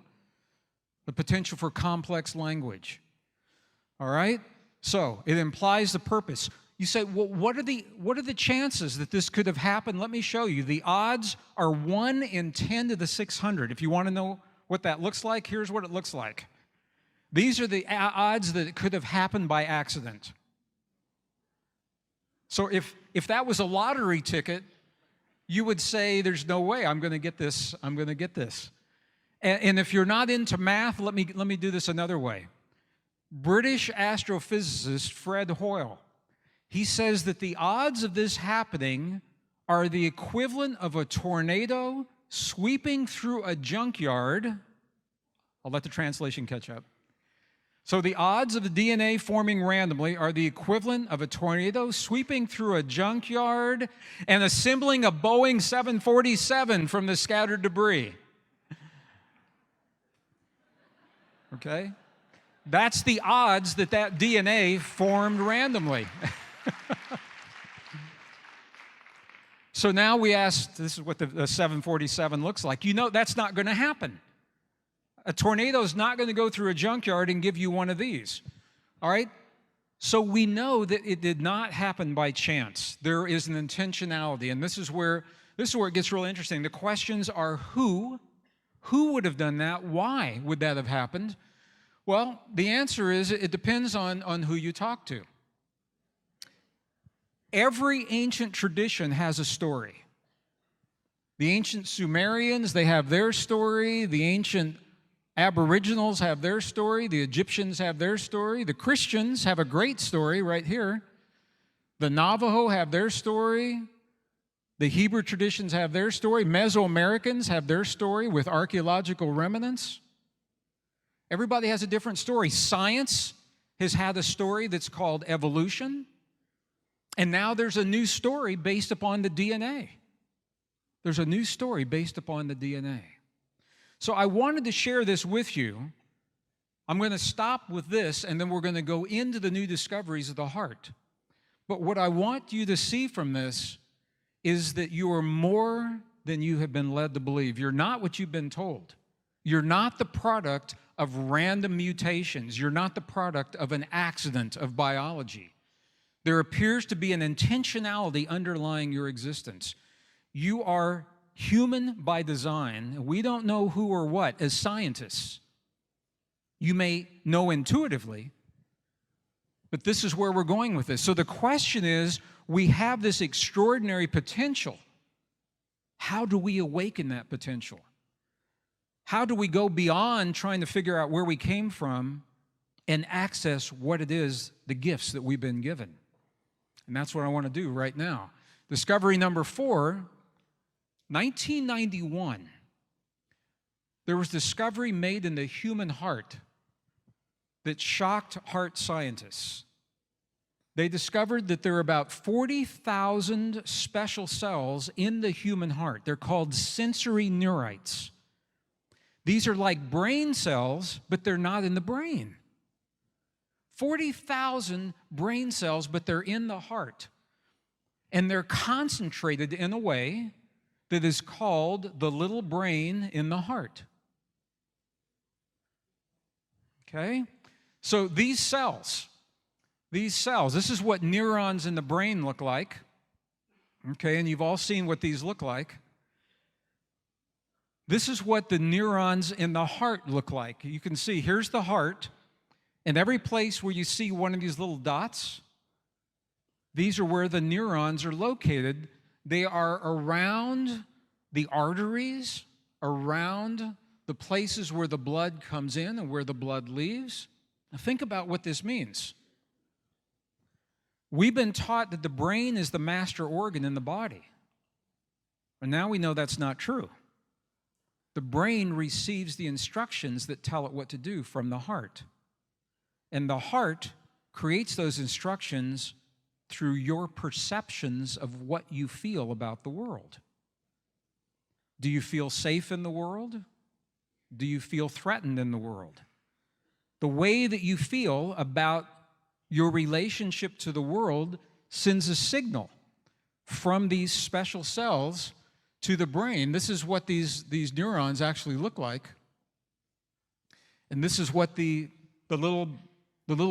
the potential for complex language. All right? So it implies the purpose. You say, well, what are the chances that this could have happened? Let me show you. The odds are 1 in 10 to the 600. If you want to know what that looks like, here's what it looks like. These are the odds that it could have happened by accident. So if that was a lottery ticket, you would say, there's no way I'm going to get this. I'm going to get this. And if you're not into math, let me do this another way. British astrophysicist Fred Hoyle, he says that the odds of this happening are the equivalent of a tornado sweeping through a junkyard. I'll let the translation catch up. So the odds of the DNA forming randomly are the equivalent of a tornado sweeping through a junkyard and assembling a Boeing 747 from the scattered debris. Okay? That's the odds that DNA formed randomly. So now we ask, this is what the 747 looks like. You know that's not going to happen. A tornado is not going to go through a junkyard and give you one of these. All right? So we know that it did not happen by chance. There is an intentionality, and this is where it gets really interesting. The questions are who would have done that? Why would that have happened? Well, the answer is it depends on who you talk to. Every ancient tradition has a story. The ancient Sumerians, they have their story. The ancient Aboriginals have their story. The Egyptians have their story. The Christians have a great story right here. The Navajo have their story. The Hebrew traditions have their story. Mesoamericans have their story with archaeological remnants. Everybody has a different story. Science has had a story that's called evolution. And now there's a new story based upon the DNA. There's a new story based upon the DNA. So I wanted to share this with you. I'm going to stop with this, and then we're going to go into the new discoveries of the heart. But what I want you to see from this is that you are more than you have been led to believe. You're not what you've been told. You're not the product of random mutations. You're not the product of an accident of biology. There appears to be an intentionality underlying your existence. You are human by design. We don't know who or what as scientists. You may know intuitively, but this is where we're going with this. So the question is, we have this extraordinary potential. How do we awaken that potential? How do we go beyond trying to figure out where we came from and access what it is, the gifts that we've been given? And that's what I want to do right now. Discovery number 4, 1991. There was discovery made in the human heart that shocked heart scientists. They discovered that there are about 40,000 special cells in the human heart. They're called sensory neurites. These are like brain cells, but they're not in the brain. 40,000 brain cells, but they're in the heart. And they're concentrated in a way that is called the little brain in the heart. Okay? So these cells, this is what neurons in the brain look like. Okay, and you've all seen what these look like. This is what the neurons in the heart look like. You can see, here's the heart, and every place where you see one of these little dots, these are where the neurons are located. They are around the arteries, around the places where the blood comes in and where the blood leaves. Now think about what this means. We've been taught that the brain is the master organ in the body. And now we know that's not true. The brain receives the instructions that tell it what to do from the heart. And the heart creates those instructions through your perceptions of what you feel about the world. Do you feel safe in the world? Do you feel threatened in the world? The way that you feel about your relationship to the world sends a signal from these special cells to the brain. This is what these neurons actually look like. And this is what the little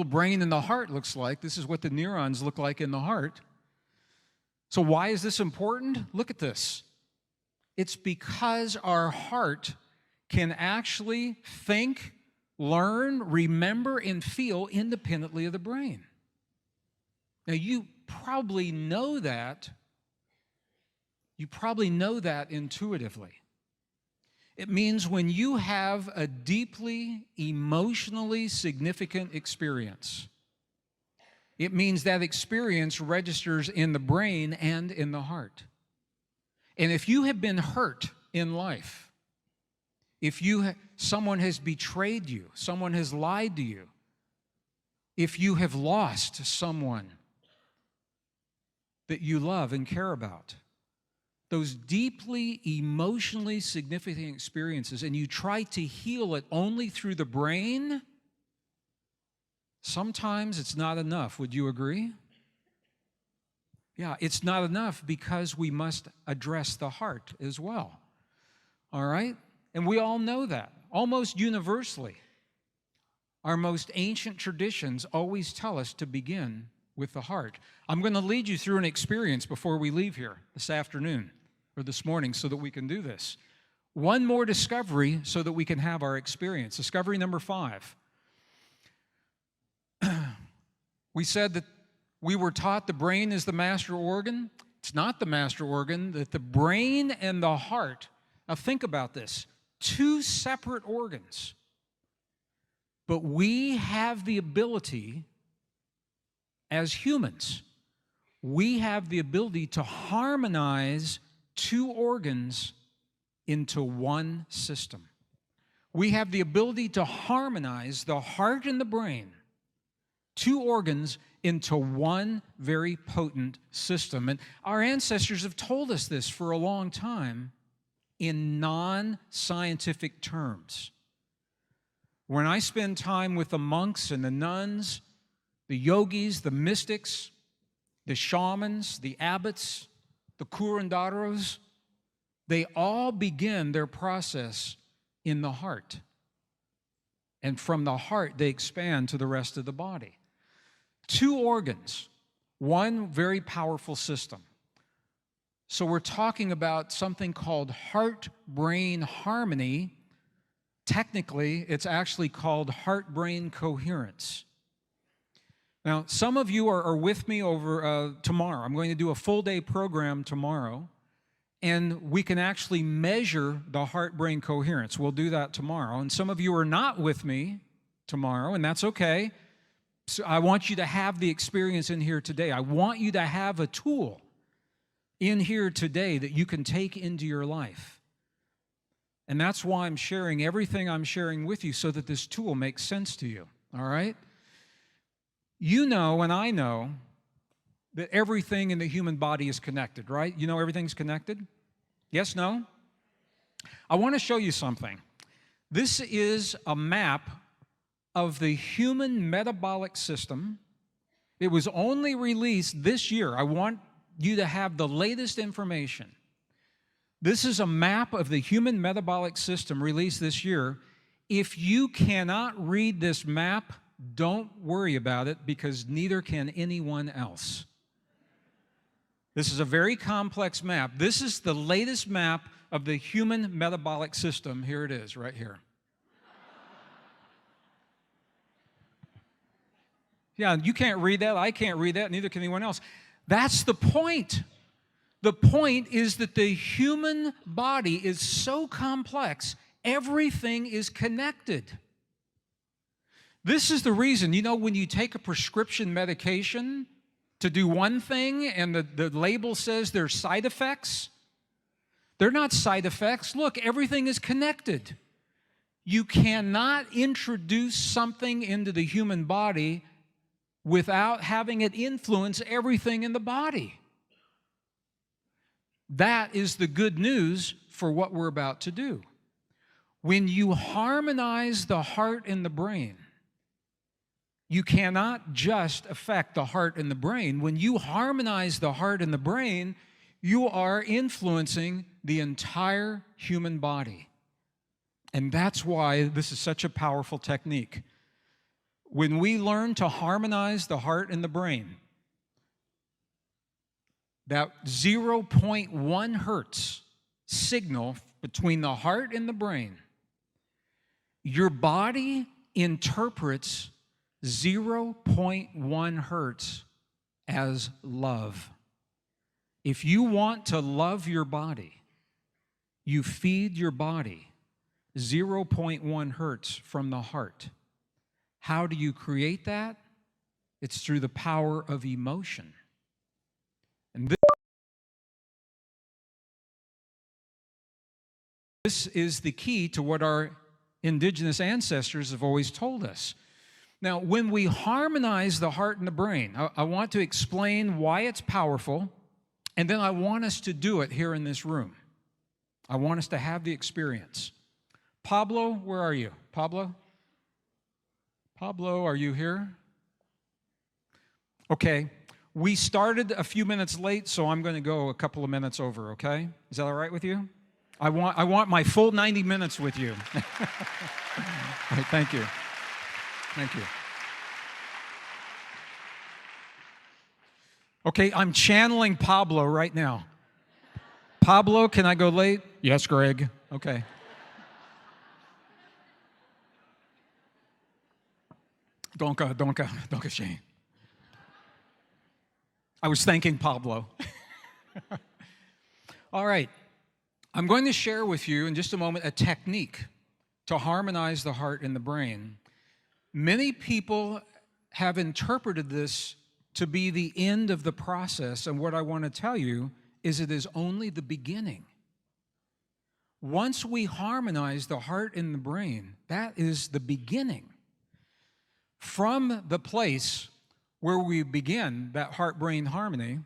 brain in the heart looks like. This is what the neurons look like in the heart. So why is this important? Look at this. It's because our heart can actually think, learn, remember, and feel independently of the brain. Now, you probably know that. You probably know that intuitively. It means when you have a deeply emotionally significant experience, it means that experience registers in the brain and in the heart. And if you have been hurt in life, if someone has betrayed you, someone has lied to you, if you have lost someone that you love and care about, those deeply emotionally significant experiences, and you try to heal it only through the brain, sometimes it's not enough. Would you agree? Yeah, it's not enough because we must address the heart as well. All right? And we all know that, almost universally. Our most ancient traditions always tell us to begin with the heart. I'm going to lead you through an experience before we leave here this afternoon or this morning so that we can do this. One more discovery so that we can have our experience. Discovery number 5. We said that we were taught the brain is the master organ. It's not the master organ, that the brain and the heart, now think about this, 2 separate organs. But we have the ability, as humans, we have the ability to harmonize 2 organs into one system. We have the ability to harmonize the heart and the brain, 2 organs, into one very potent system. And our ancestors have told us this for a long time in non-scientific terms. When I spend time with the monks and the nuns, the yogis, the mystics, the shamans, the abbots, the curanderos, they all begin their process in the heart. And from the heart, they expand to the rest of the body. 2 organs, one very powerful system. So we're talking about something called heart-brain harmony. Technically, it's actually called heart-brain coherence. Now, some of you are with me over tomorrow. I'm going to do a full-day program tomorrow, and we can actually measure the heart-brain coherence. We'll do that tomorrow. And some of you are not with me tomorrow, and that's okay. So I want you to have the experience in here today. I want you to have a tool in here today that you can take into your life. And that's why I'm sharing everything I'm sharing with you, so that this tool makes sense to you, all right? You know, and I know, that everything in the human body is connected, right? You know everything's connected? Yes, no? I want to show you something. This is a map of the human metabolic system. It was only released this year. I want you to have the latest information. This is a map of the human metabolic system released this year. If you cannot read this map, don't worry about it, because neither can anyone else. This is a very complex map. This is the latest map of the human metabolic system. Here it is, right here. Yeah, you can't read that. I can't read that. Neither can anyone else. That's the point. The point is that the human body is so complex, everything is connected. This is the reason, you know, when you take a prescription medication to do one thing and the label says there's side effects, they're not side effects. Look, everything is connected. You cannot introduce something into the human body without having it influence everything in the body. That is the good news for what we're about to do. When you harmonize the heart and the brain, you cannot just affect the heart and the brain. When you harmonize the heart and the brain, you are influencing the entire human body. And that's why this is such a powerful technique. When we learn to harmonize the heart and the brain, that 0.1 hertz signal between the heart and the brain, your body interprets 0.1 hertz as love. If you want to love your body, you feed your body 0.1 hertz from the heart. How do you create that? It's through the power of emotion. And this is the key to what our indigenous ancestors have always told us. Now, when we harmonize the heart and the brain, I want to explain why it's powerful, and then I want us to do it here in this room. I want us to have the experience. Pablo, where are you? Pablo? Pablo, are you here? Okay. We started a few minutes late, so I'm going to go a couple of minutes over, okay? Is that all right with you? I want my full 90 minutes with you. All right, thank you. Thank you. Okay, I'm channeling Pablo right now. Pablo, can I go late? Yes, Gregg. Okay. Don't Shane. I was thanking Pablo. All right. I'm going to share with you in just a moment a technique to harmonize the heart and the brain. Many people have interpreted this to be the end of the process, and what I want to tell you is it is only the beginning. Once we harmonize the heart and the brain, that is the beginning. From the place where we begin that heart-brain harmony,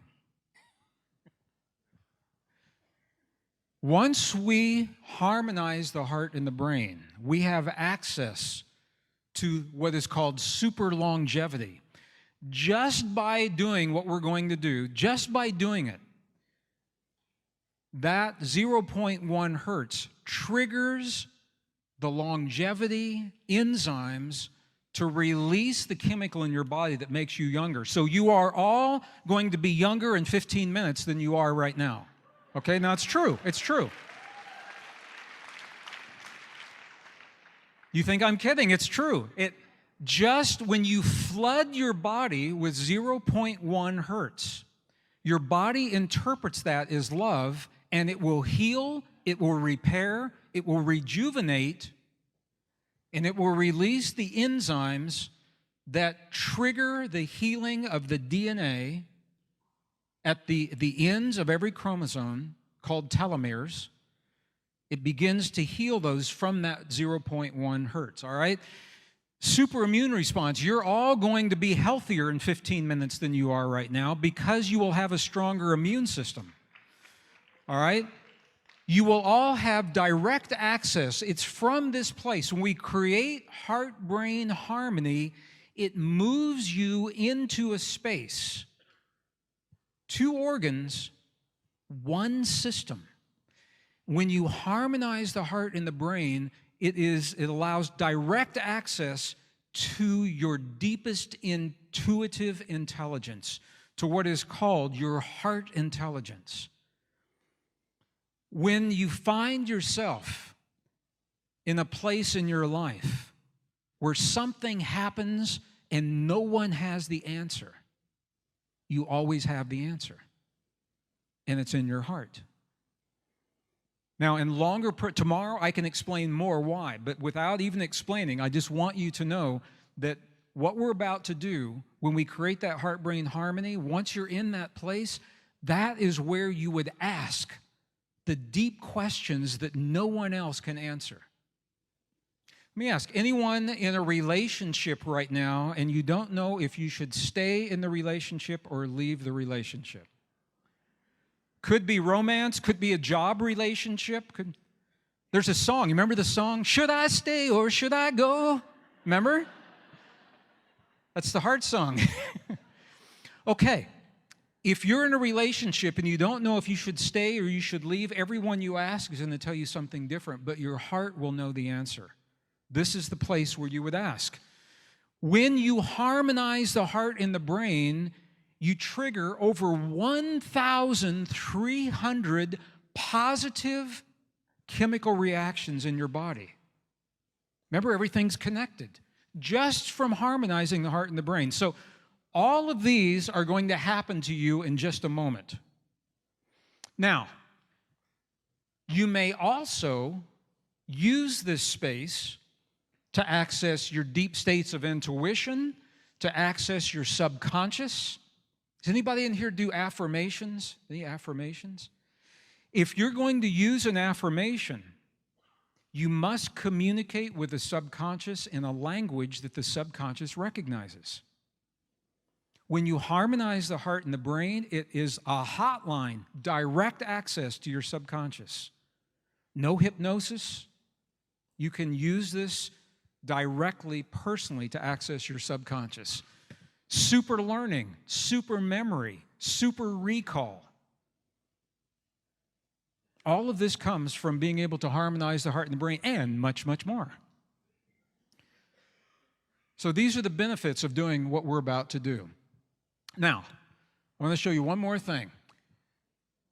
once we harmonize the heart and the brain, we have access to what is called super longevity. Just by doing what we're going to do, just by doing it, that 0.1 hertz triggers the longevity enzymes to release the chemical in your body that makes you younger. So you are all going to be younger in 15 minutes than you are right now. Okay, now it's true. It's true. You think I'm kidding? It's true. Just when you flood your body with 0.1 hertz, your body interprets that as love, and it will heal, it will repair, it will rejuvenate, and it will release the enzymes that trigger the healing of the DNA at the ends of every chromosome, called telomeres. It begins to heal those from that 0.1 hertz, all right? Super immune response. You're all going to be healthier in 15 minutes than you are right now because you will have a stronger immune system, all right? You will all have direct access. It's from this place. When we create heart-brain harmony, it moves you into a space. 2 organs, 1 system. When you harmonize the heart and the brain, it allows direct access to your deepest intuitive intelligence, to what is called your heart intelligence. When you find yourself in a place in your life where something happens and no one has the answer, you always have the answer, and it's in your heart. Now, tomorrow I can explain more why, but without even explaining, I just want you to know that what we're about to do when we create that heart-brain harmony, once you're in that place, that is where you would ask the deep questions that no one else can answer. Let me ask, anyone in a relationship right now and you don't know if you should stay in the relationship or leave the relationship? Could be romance, could be a job relationship. There's a song, you remember the song, Should I Stay or Should I Go? Remember? That's the heart song. Okay, if you're in a relationship and you don't know if you should stay or you should leave, everyone you ask is going to tell you something different, but your heart will know the answer. This is the place where you would ask. When you harmonize the heart and the brain, you trigger over 1,300 positive chemical reactions in your body. Remember, everything's connected just from harmonizing the heart and the brain. So all of these are going to happen to you in just a moment. Now, you may also use this space to access your deep states of intuition, to access your subconscious. Does anybody in here do affirmations? Any affirmations? If you're going to use an affirmation, you must communicate with the subconscious in a language that the subconscious recognizes. When you harmonize the heart and the brain, it is a hotline, direct access to your subconscious. No hypnosis. You can use this directly, personally, to access your subconscious. Super learning, super memory, super recall. All of this comes from being able to harmonize the heart and the brain, and much, much more. So these are the benefits of doing what we're about to do. Now, I want to show you one more thing.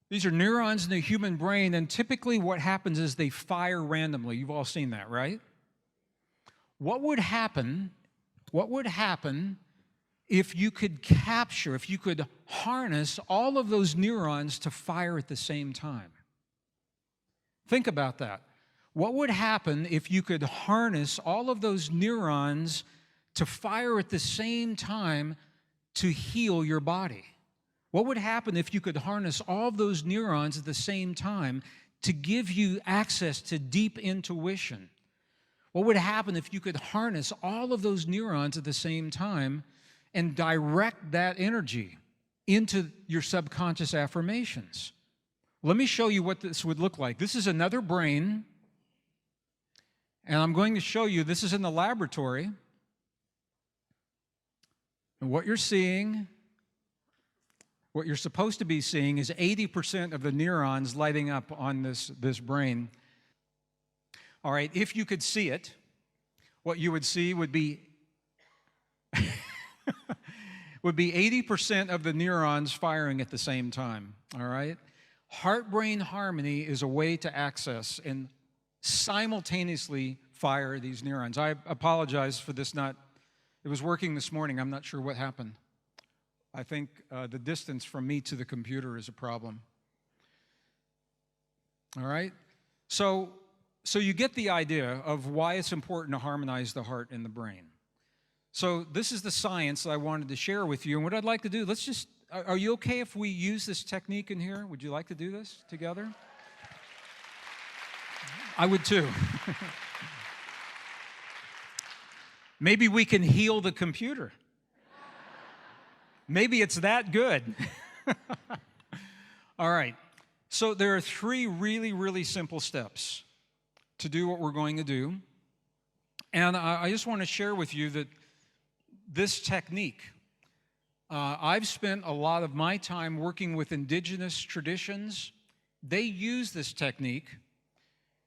These are neurons in the human brain, and typically what happens is they fire randomly. You've all seen that, right? What would happen if you could capture, if you could harness all of those neurons to fire at the same time? Think about that. What would happen if you could harness all of those neurons to fire at the same time to heal your body? What would happen if you could harness all of those neurons at the same time to give you access to deep intuition? What would happen if you could harness all of those neurons at the same time and direct that energy into your subconscious affirmations? Let me show you what this would look like. This is another brain, and I'm going to show you, this is in the laboratory, and what you're seeing, what you're supposed to be seeing is 80% of the neurons lighting up on this brain. All right, if you could see it, what you would see would be 80% of the neurons firing at the same time, all right? Heart-brain harmony is a way to access and simultaneously fire these neurons. I apologize for this it was working this morning. I'm not sure what happened. I think the distance from me to the computer is a problem. All right? So you get the idea of why it's important to harmonize the heart and the brain. So this is the science that I wanted to share with you. And what I'd like to do, are you okay if we use this technique in here? Would you like to do this together? I would too. Maybe we can heal the computer. Maybe it's that good. All right. So there are 3 really, really simple steps to do what we're going to do. And I just want to share with you that this technique, I've spent a lot of my time working with indigenous traditions. They use this technique.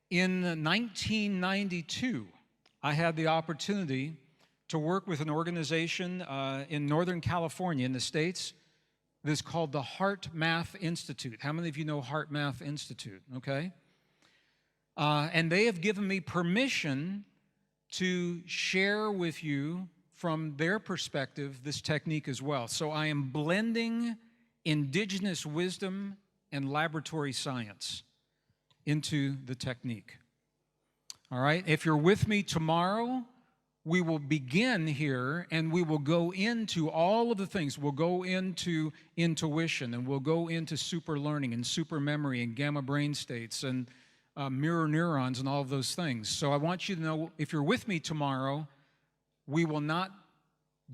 In 1992, I had the opportunity to work with an organization in Northern California in the States that's called the Heart Math Institute. How many of you know Heart Math Institute? Okay. And they have given me permission to share with you from their perspective this technique as well. So I am blending indigenous wisdom and laboratory science into the technique. All right? If you're with me tomorrow, we will begin here and we will go into all of the things. We'll go into intuition and we'll go into super learning and super memory and gamma brain states and mirror neurons and all of those things. So I want you to know, if you're with me tomorrow, we will not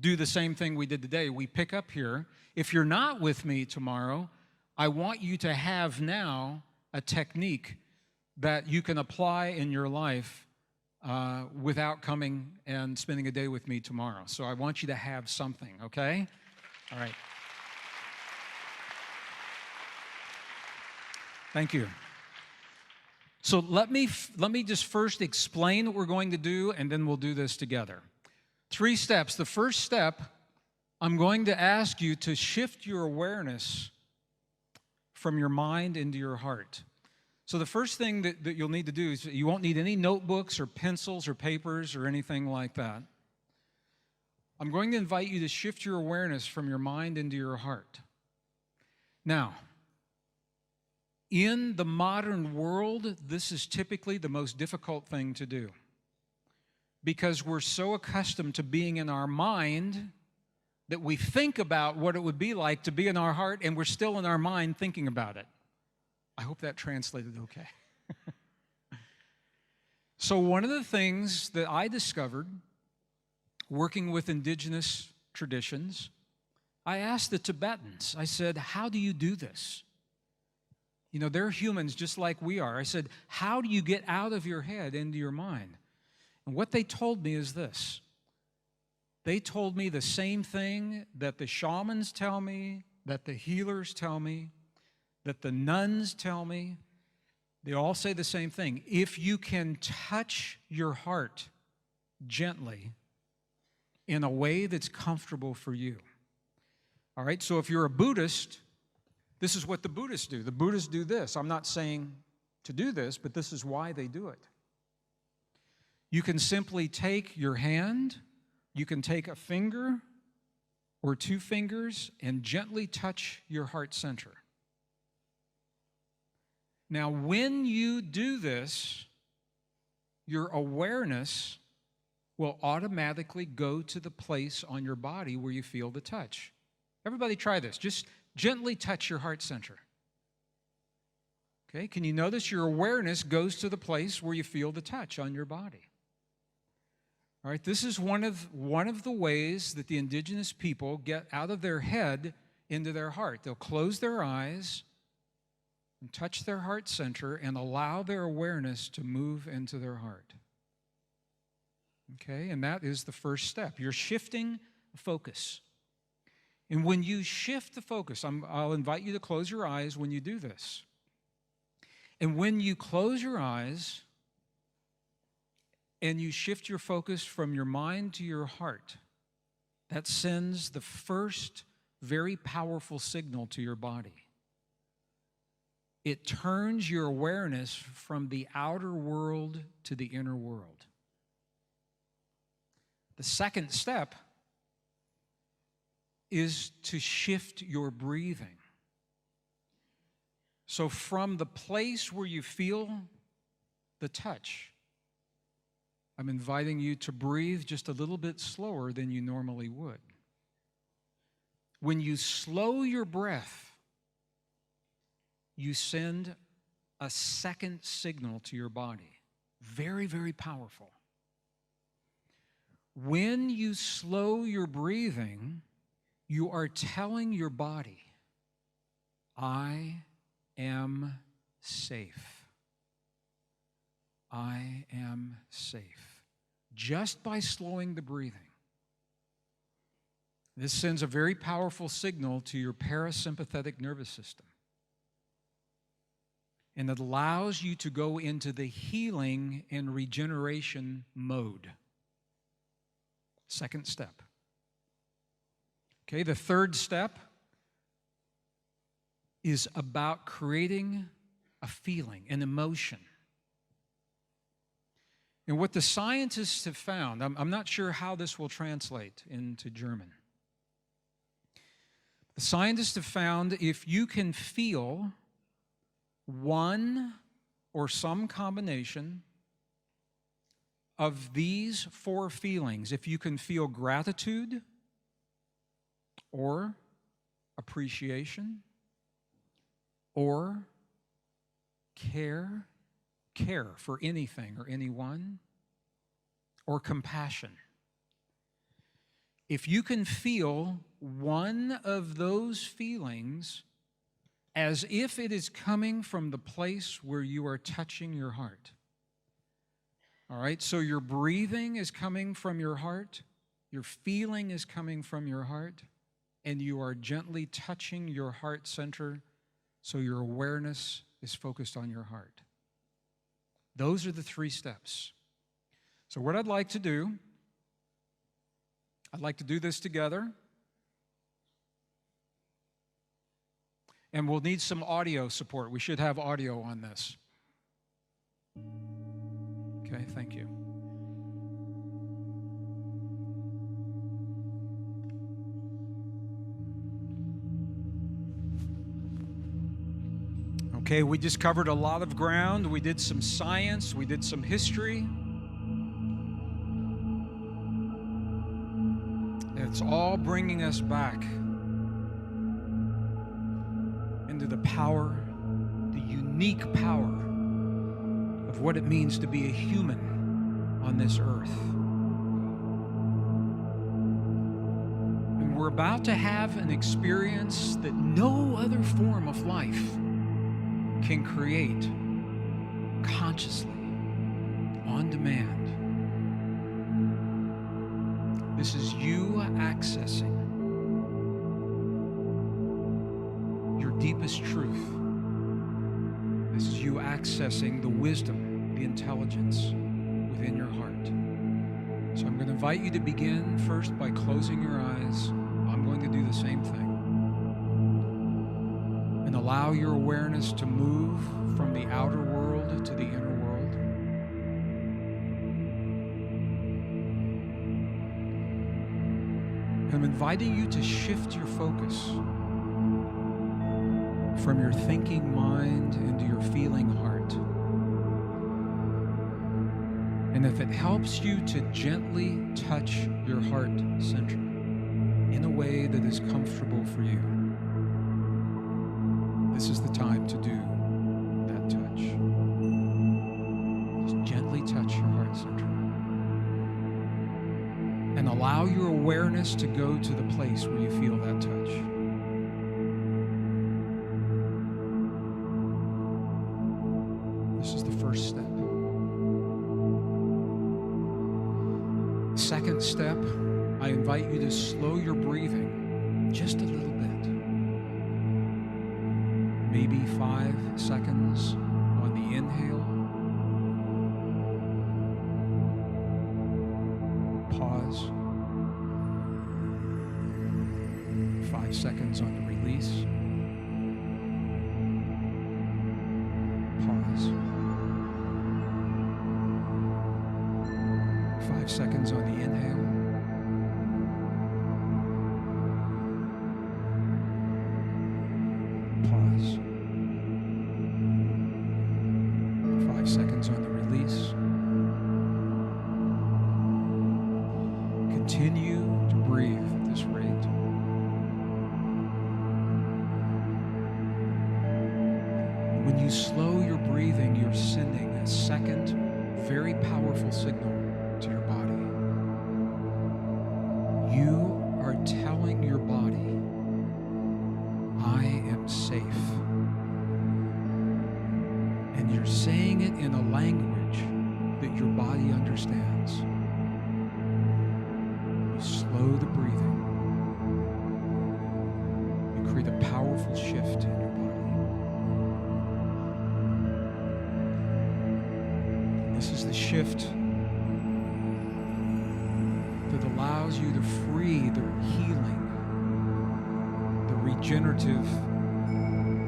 do the same thing we did today. We pick up here. If you're not with me tomorrow, I want you to have now a technique that you can apply in your life without coming and spending a day with me tomorrow. So I want you to have something, okay? All right. Thank you. So let me just first explain what we're going to do, and then we'll do this together. 3 steps. The first step, I'm going to ask you to shift your awareness from your mind into your heart. So the first thing that you'll need to do is you won't need any notebooks or pencils or papers or anything like that. I'm going to invite you to shift your awareness from your mind into your heart. Now, in the modern world, this is typically the most difficult thing to do because we're so accustomed to being in our mind that we think about what it would be like to be in our heart, and we're still in our mind thinking about it. I hope that translated okay. So one of the things that I discovered working with indigenous traditions, I asked the Tibetans, I said, how do you do this? You know, they're humans just like we are. I said, how do you get out of your head into your mind? And what they told me is this. They told me the same thing that the shamans tell me, that the healers tell me, that the nuns tell me. They all say the same thing. If you can touch your heart gently in a way that's comfortable for you. All right, so if you're a Buddhist, this is what the Buddhists do. The Buddhists do this. I'm not saying to do this, but this is why they do it. You can simply take your hand, you can take a finger or 2 fingers and gently touch your heart center. Now, when you do this, your awareness will automatically go to the place on your body where you feel the touch. Everybody try this. Just gently touch your heart center. Okay, can you notice your awareness goes to the place where you feel the touch on your body? All right, this is one of the ways that the indigenous people get out of their head into their heart. They'll close their eyes and touch their heart center and allow their awareness to move into their heart. Okay, and that is the first step. You're shifting focus. And when you shift the focus, I'll invite you to close your eyes when you do this. And when you close your eyes, and you shift your focus from your mind to your heart, that sends the first very powerful signal to your body. It turns your awareness from the outer world to the inner world. The second step is to shift your breathing. So from the place where you feel the touch, I'm inviting you to breathe just a little bit slower than you normally would. When you slow your breath, you send a second signal to your body. Very, very powerful. When you slow your breathing, you are telling your body, I am safe. I am safe. Just by slowing the breathing. This sends a very powerful signal to your parasympathetic nervous system. And it allows you to go into the healing and regeneration mode. Second step. Okay, the third step is about creating a feeling, an emotion. And what the scientists have found, I'm not sure how this will translate into German. The scientists have found if you can feel one or some combination of these four feelings, if you can feel gratitude or appreciation or care for anything or anyone, or compassion. If you can feel one of those feelings as if it is coming from the place where you are touching your heart. All right, so your breathing is coming from your heart, your feeling is coming from your heart, and you are gently touching your heart center so your awareness is focused on your heart. Those are the three steps. So what I'd like to do this together. And we'll need some audio support. We should have audio on this. Okay, thank you. Okay, we just covered a lot of ground. We did some science. We did some history. It's all bringing us back into the power, the unique power of what it means to be a human on this earth. And we're about to have an experience that no other form of life can create consciously, on demand. This is you accessing your deepest truth. This is you accessing the wisdom, the intelligence within your heart. So I'm going to invite you to begin first by closing your eyes. I'm going to do the same thing. And allow your awareness to move from the outer world to the inner world. I'm inviting you to shift your focus from your thinking mind into your feeling heart. And if it helps you to gently touch your heart center in a way that is comfortable for you, this is the time to do that touch. Just gently touch your heart center. And allow your awareness to go to the place where you feel that touch. This is the first step. Second step, I invite you to slow your breathing just a little bit. Maybe 5 seconds on the inhale. Pause. 5 seconds on the release. Pause. 5 seconds on the inhale. Pause. 5 seconds on the release. Continue to breathe at this rate. When you slow your breathing, you're sending a second, very powerful signal to your body. You are telling your body, I am safe. And you're saying it in a language that your body understands. You slow the breathing. You create a powerful shift in your body. This is the shift that allows you to free the healing, the regenerative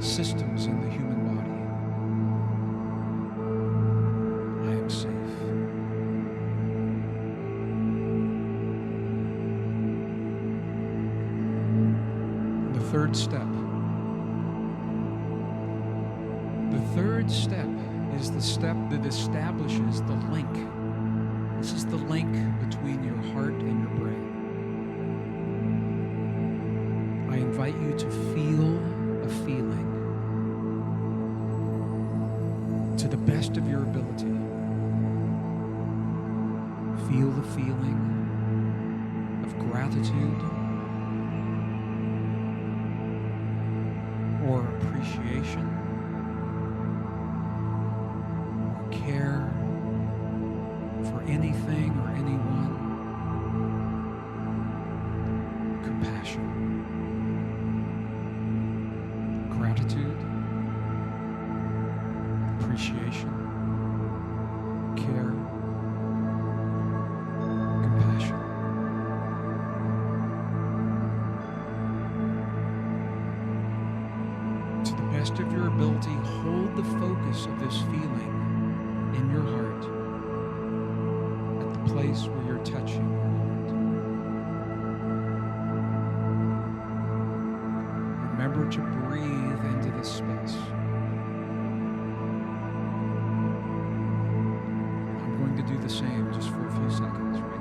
systems in the human body. I am safe. The third step. The third step is the step that establishes the link. This is the link between your heart and your brain. I invite you to feel a feeling to the best of your ability. Feel the feeling of gratitude or appreciation, care for anything or anyone, compassion, gratitude, appreciation, care, compassion. To the best of your ability, hold the focus of this feeling in your heart at the place where you're touching your heart. Remember to breathe into this space. I'm going to do the same just for a few seconds right now.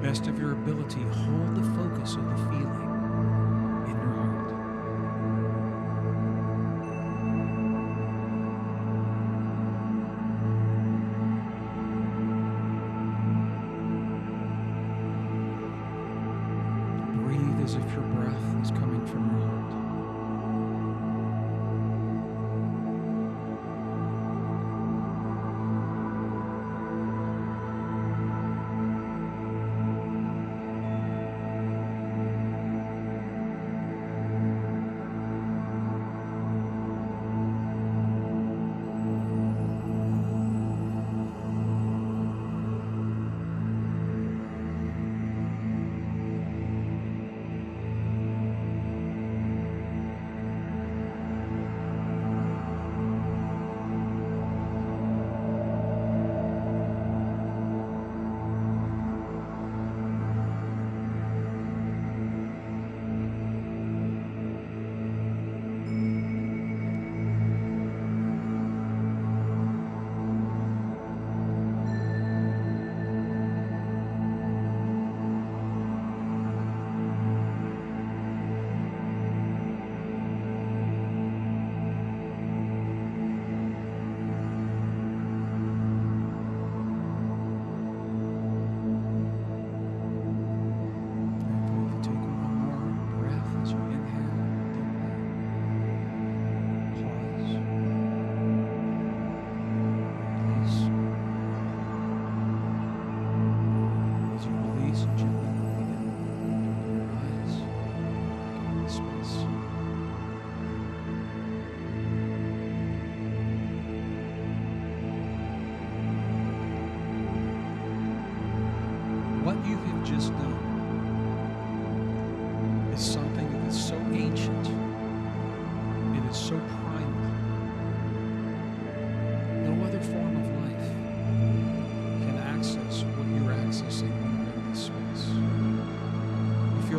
Best of your ability, hold the focus of the feeling in your heart. Breathe as if your breath is coming from your heart.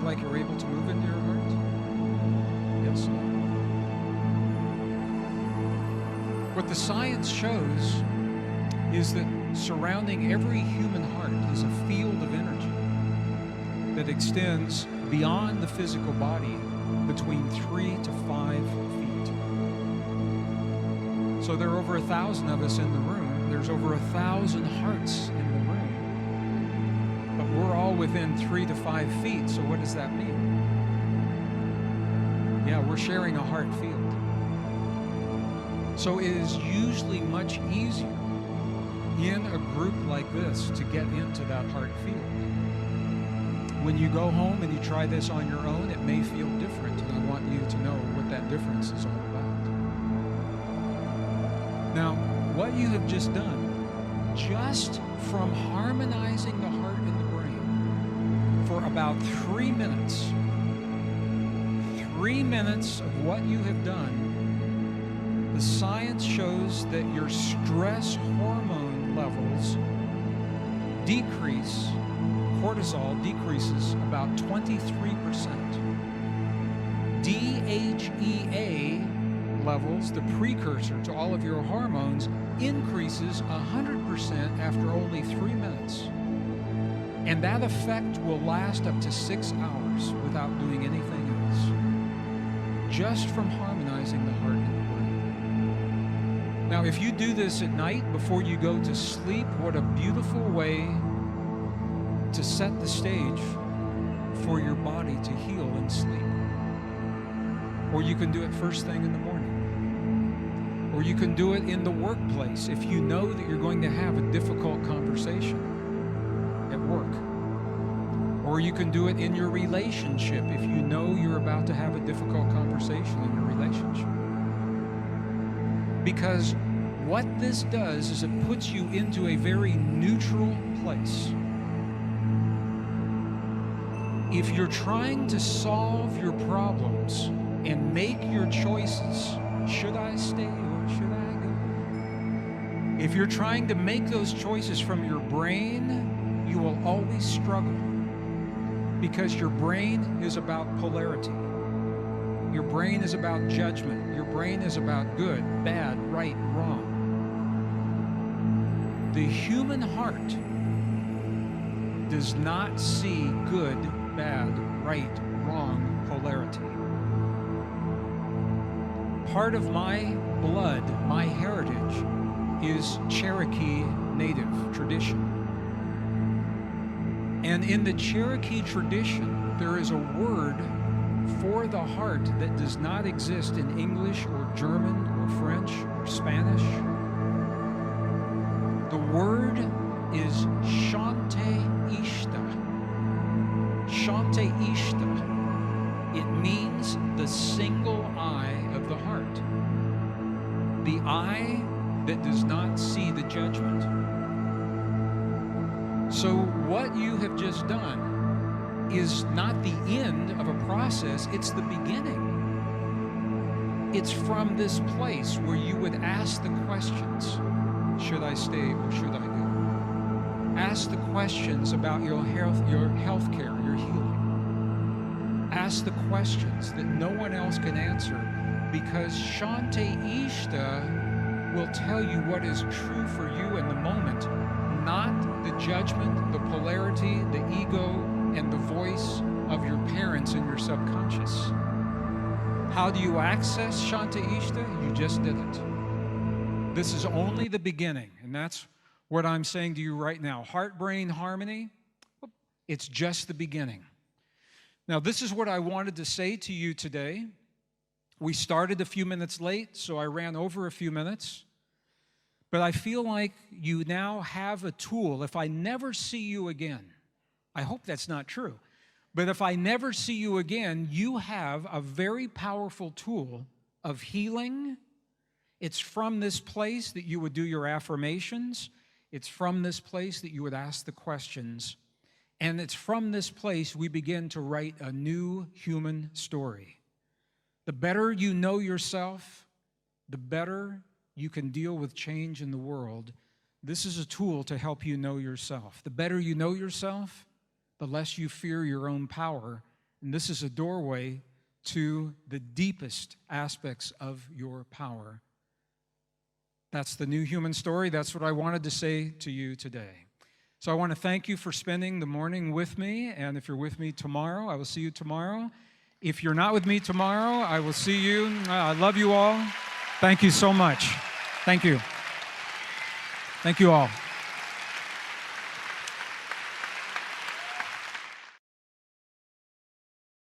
like you're able to move into your heart? Yes. What the science shows is that surrounding every human heart is a field of energy that extends beyond the physical body between 3 to 5 feet. So there are over 1,000 of us in the room. There's over 1,000 hearts in the room. But we're all within 3 to 5 feet, so what does that mean? Yeah, we're sharing a heart field. So it is usually much easier in a group like this to get into that heart field. When you go home and you try this on your own, it may feel different, and I want you to know what that difference is all about. Now, what you have just done, just from harmonizing the heart and the brain for about 3 minutes, 3 minutes of what you have done, the science shows that your stress hormone levels decrease. Cortisol decreases about 23%. DHEA levels, the precursor to all of your hormones, increases 100% after only 3 minutes. And that effect will last up to 6 hours without doing anything else. Just from harmonizing the heart and the brain. Now, if you do this at night before you go to sleep, what a beautiful way to set the stage for your body to heal and sleep. Or you can do it first thing in the morning. Or you can do it in the workplace if you know that you're going to have a difficult conversation at work. Or you can do it in your relationship if you know you're about to have a difficult conversation in your relationship. Because what this does is it puts you into a very neutral place. If you're trying to solve your problems and make your choices, should I stay or should I go? If you're trying to make those choices from your brain, you will always struggle because your brain is about polarity. Your brain is about judgment. Your brain is about good, bad, right, wrong. The human heart does not see good, bad, right, wrong polarity. Part of my blood, my heritage, is Cherokee Native tradition. And in the Cherokee tradition, there is a word for the heart that does not exist in English or German or French or Spanish. The word is Shante Ishta. Shante Ishta. It means the single eye of the heart. The eye that does not see the judgment. So what you have just done is not the end of a process, it's the beginning. It's from this place where you would ask the questions, should I stay or should I go? Ask the questions about your health care, your healing. Ask the questions that no one else can answer, because Shante Ishta will tell you what is true for you in the moment, not the judgment, the polarity, the ego, and the voice of your parents in your subconscious. How do you access Shante Ishta? You just did it. This is only the beginning, and that's what I'm saying to you right now. Heart-brain harmony, it's just the beginning. Now, this is what I wanted to say to you today. We started a few minutes late, so I ran over a few minutes. But I feel like you now have a tool. If I never see you again, I hope that's not true, but if I never see you again, you have a very powerful tool of healing. It's from this place that you would do your affirmations. It's from this place that you would ask the questions. And it's from this place we begin to write a new human story. The better you know yourself, the better you can deal with change in the world. This is a tool to help you know yourself. The better you know yourself, the less you fear your own power, And this is a doorway to the deepest aspects of your power. That's the new human story. That's what I wanted to say to you today. So I want to thank you for spending the morning with me. And if you're with me tomorrow, I will see you tomorrow. If you're not with me tomorrow, I will see you. I love you all. Thank you so much. Thank you. Thank you all.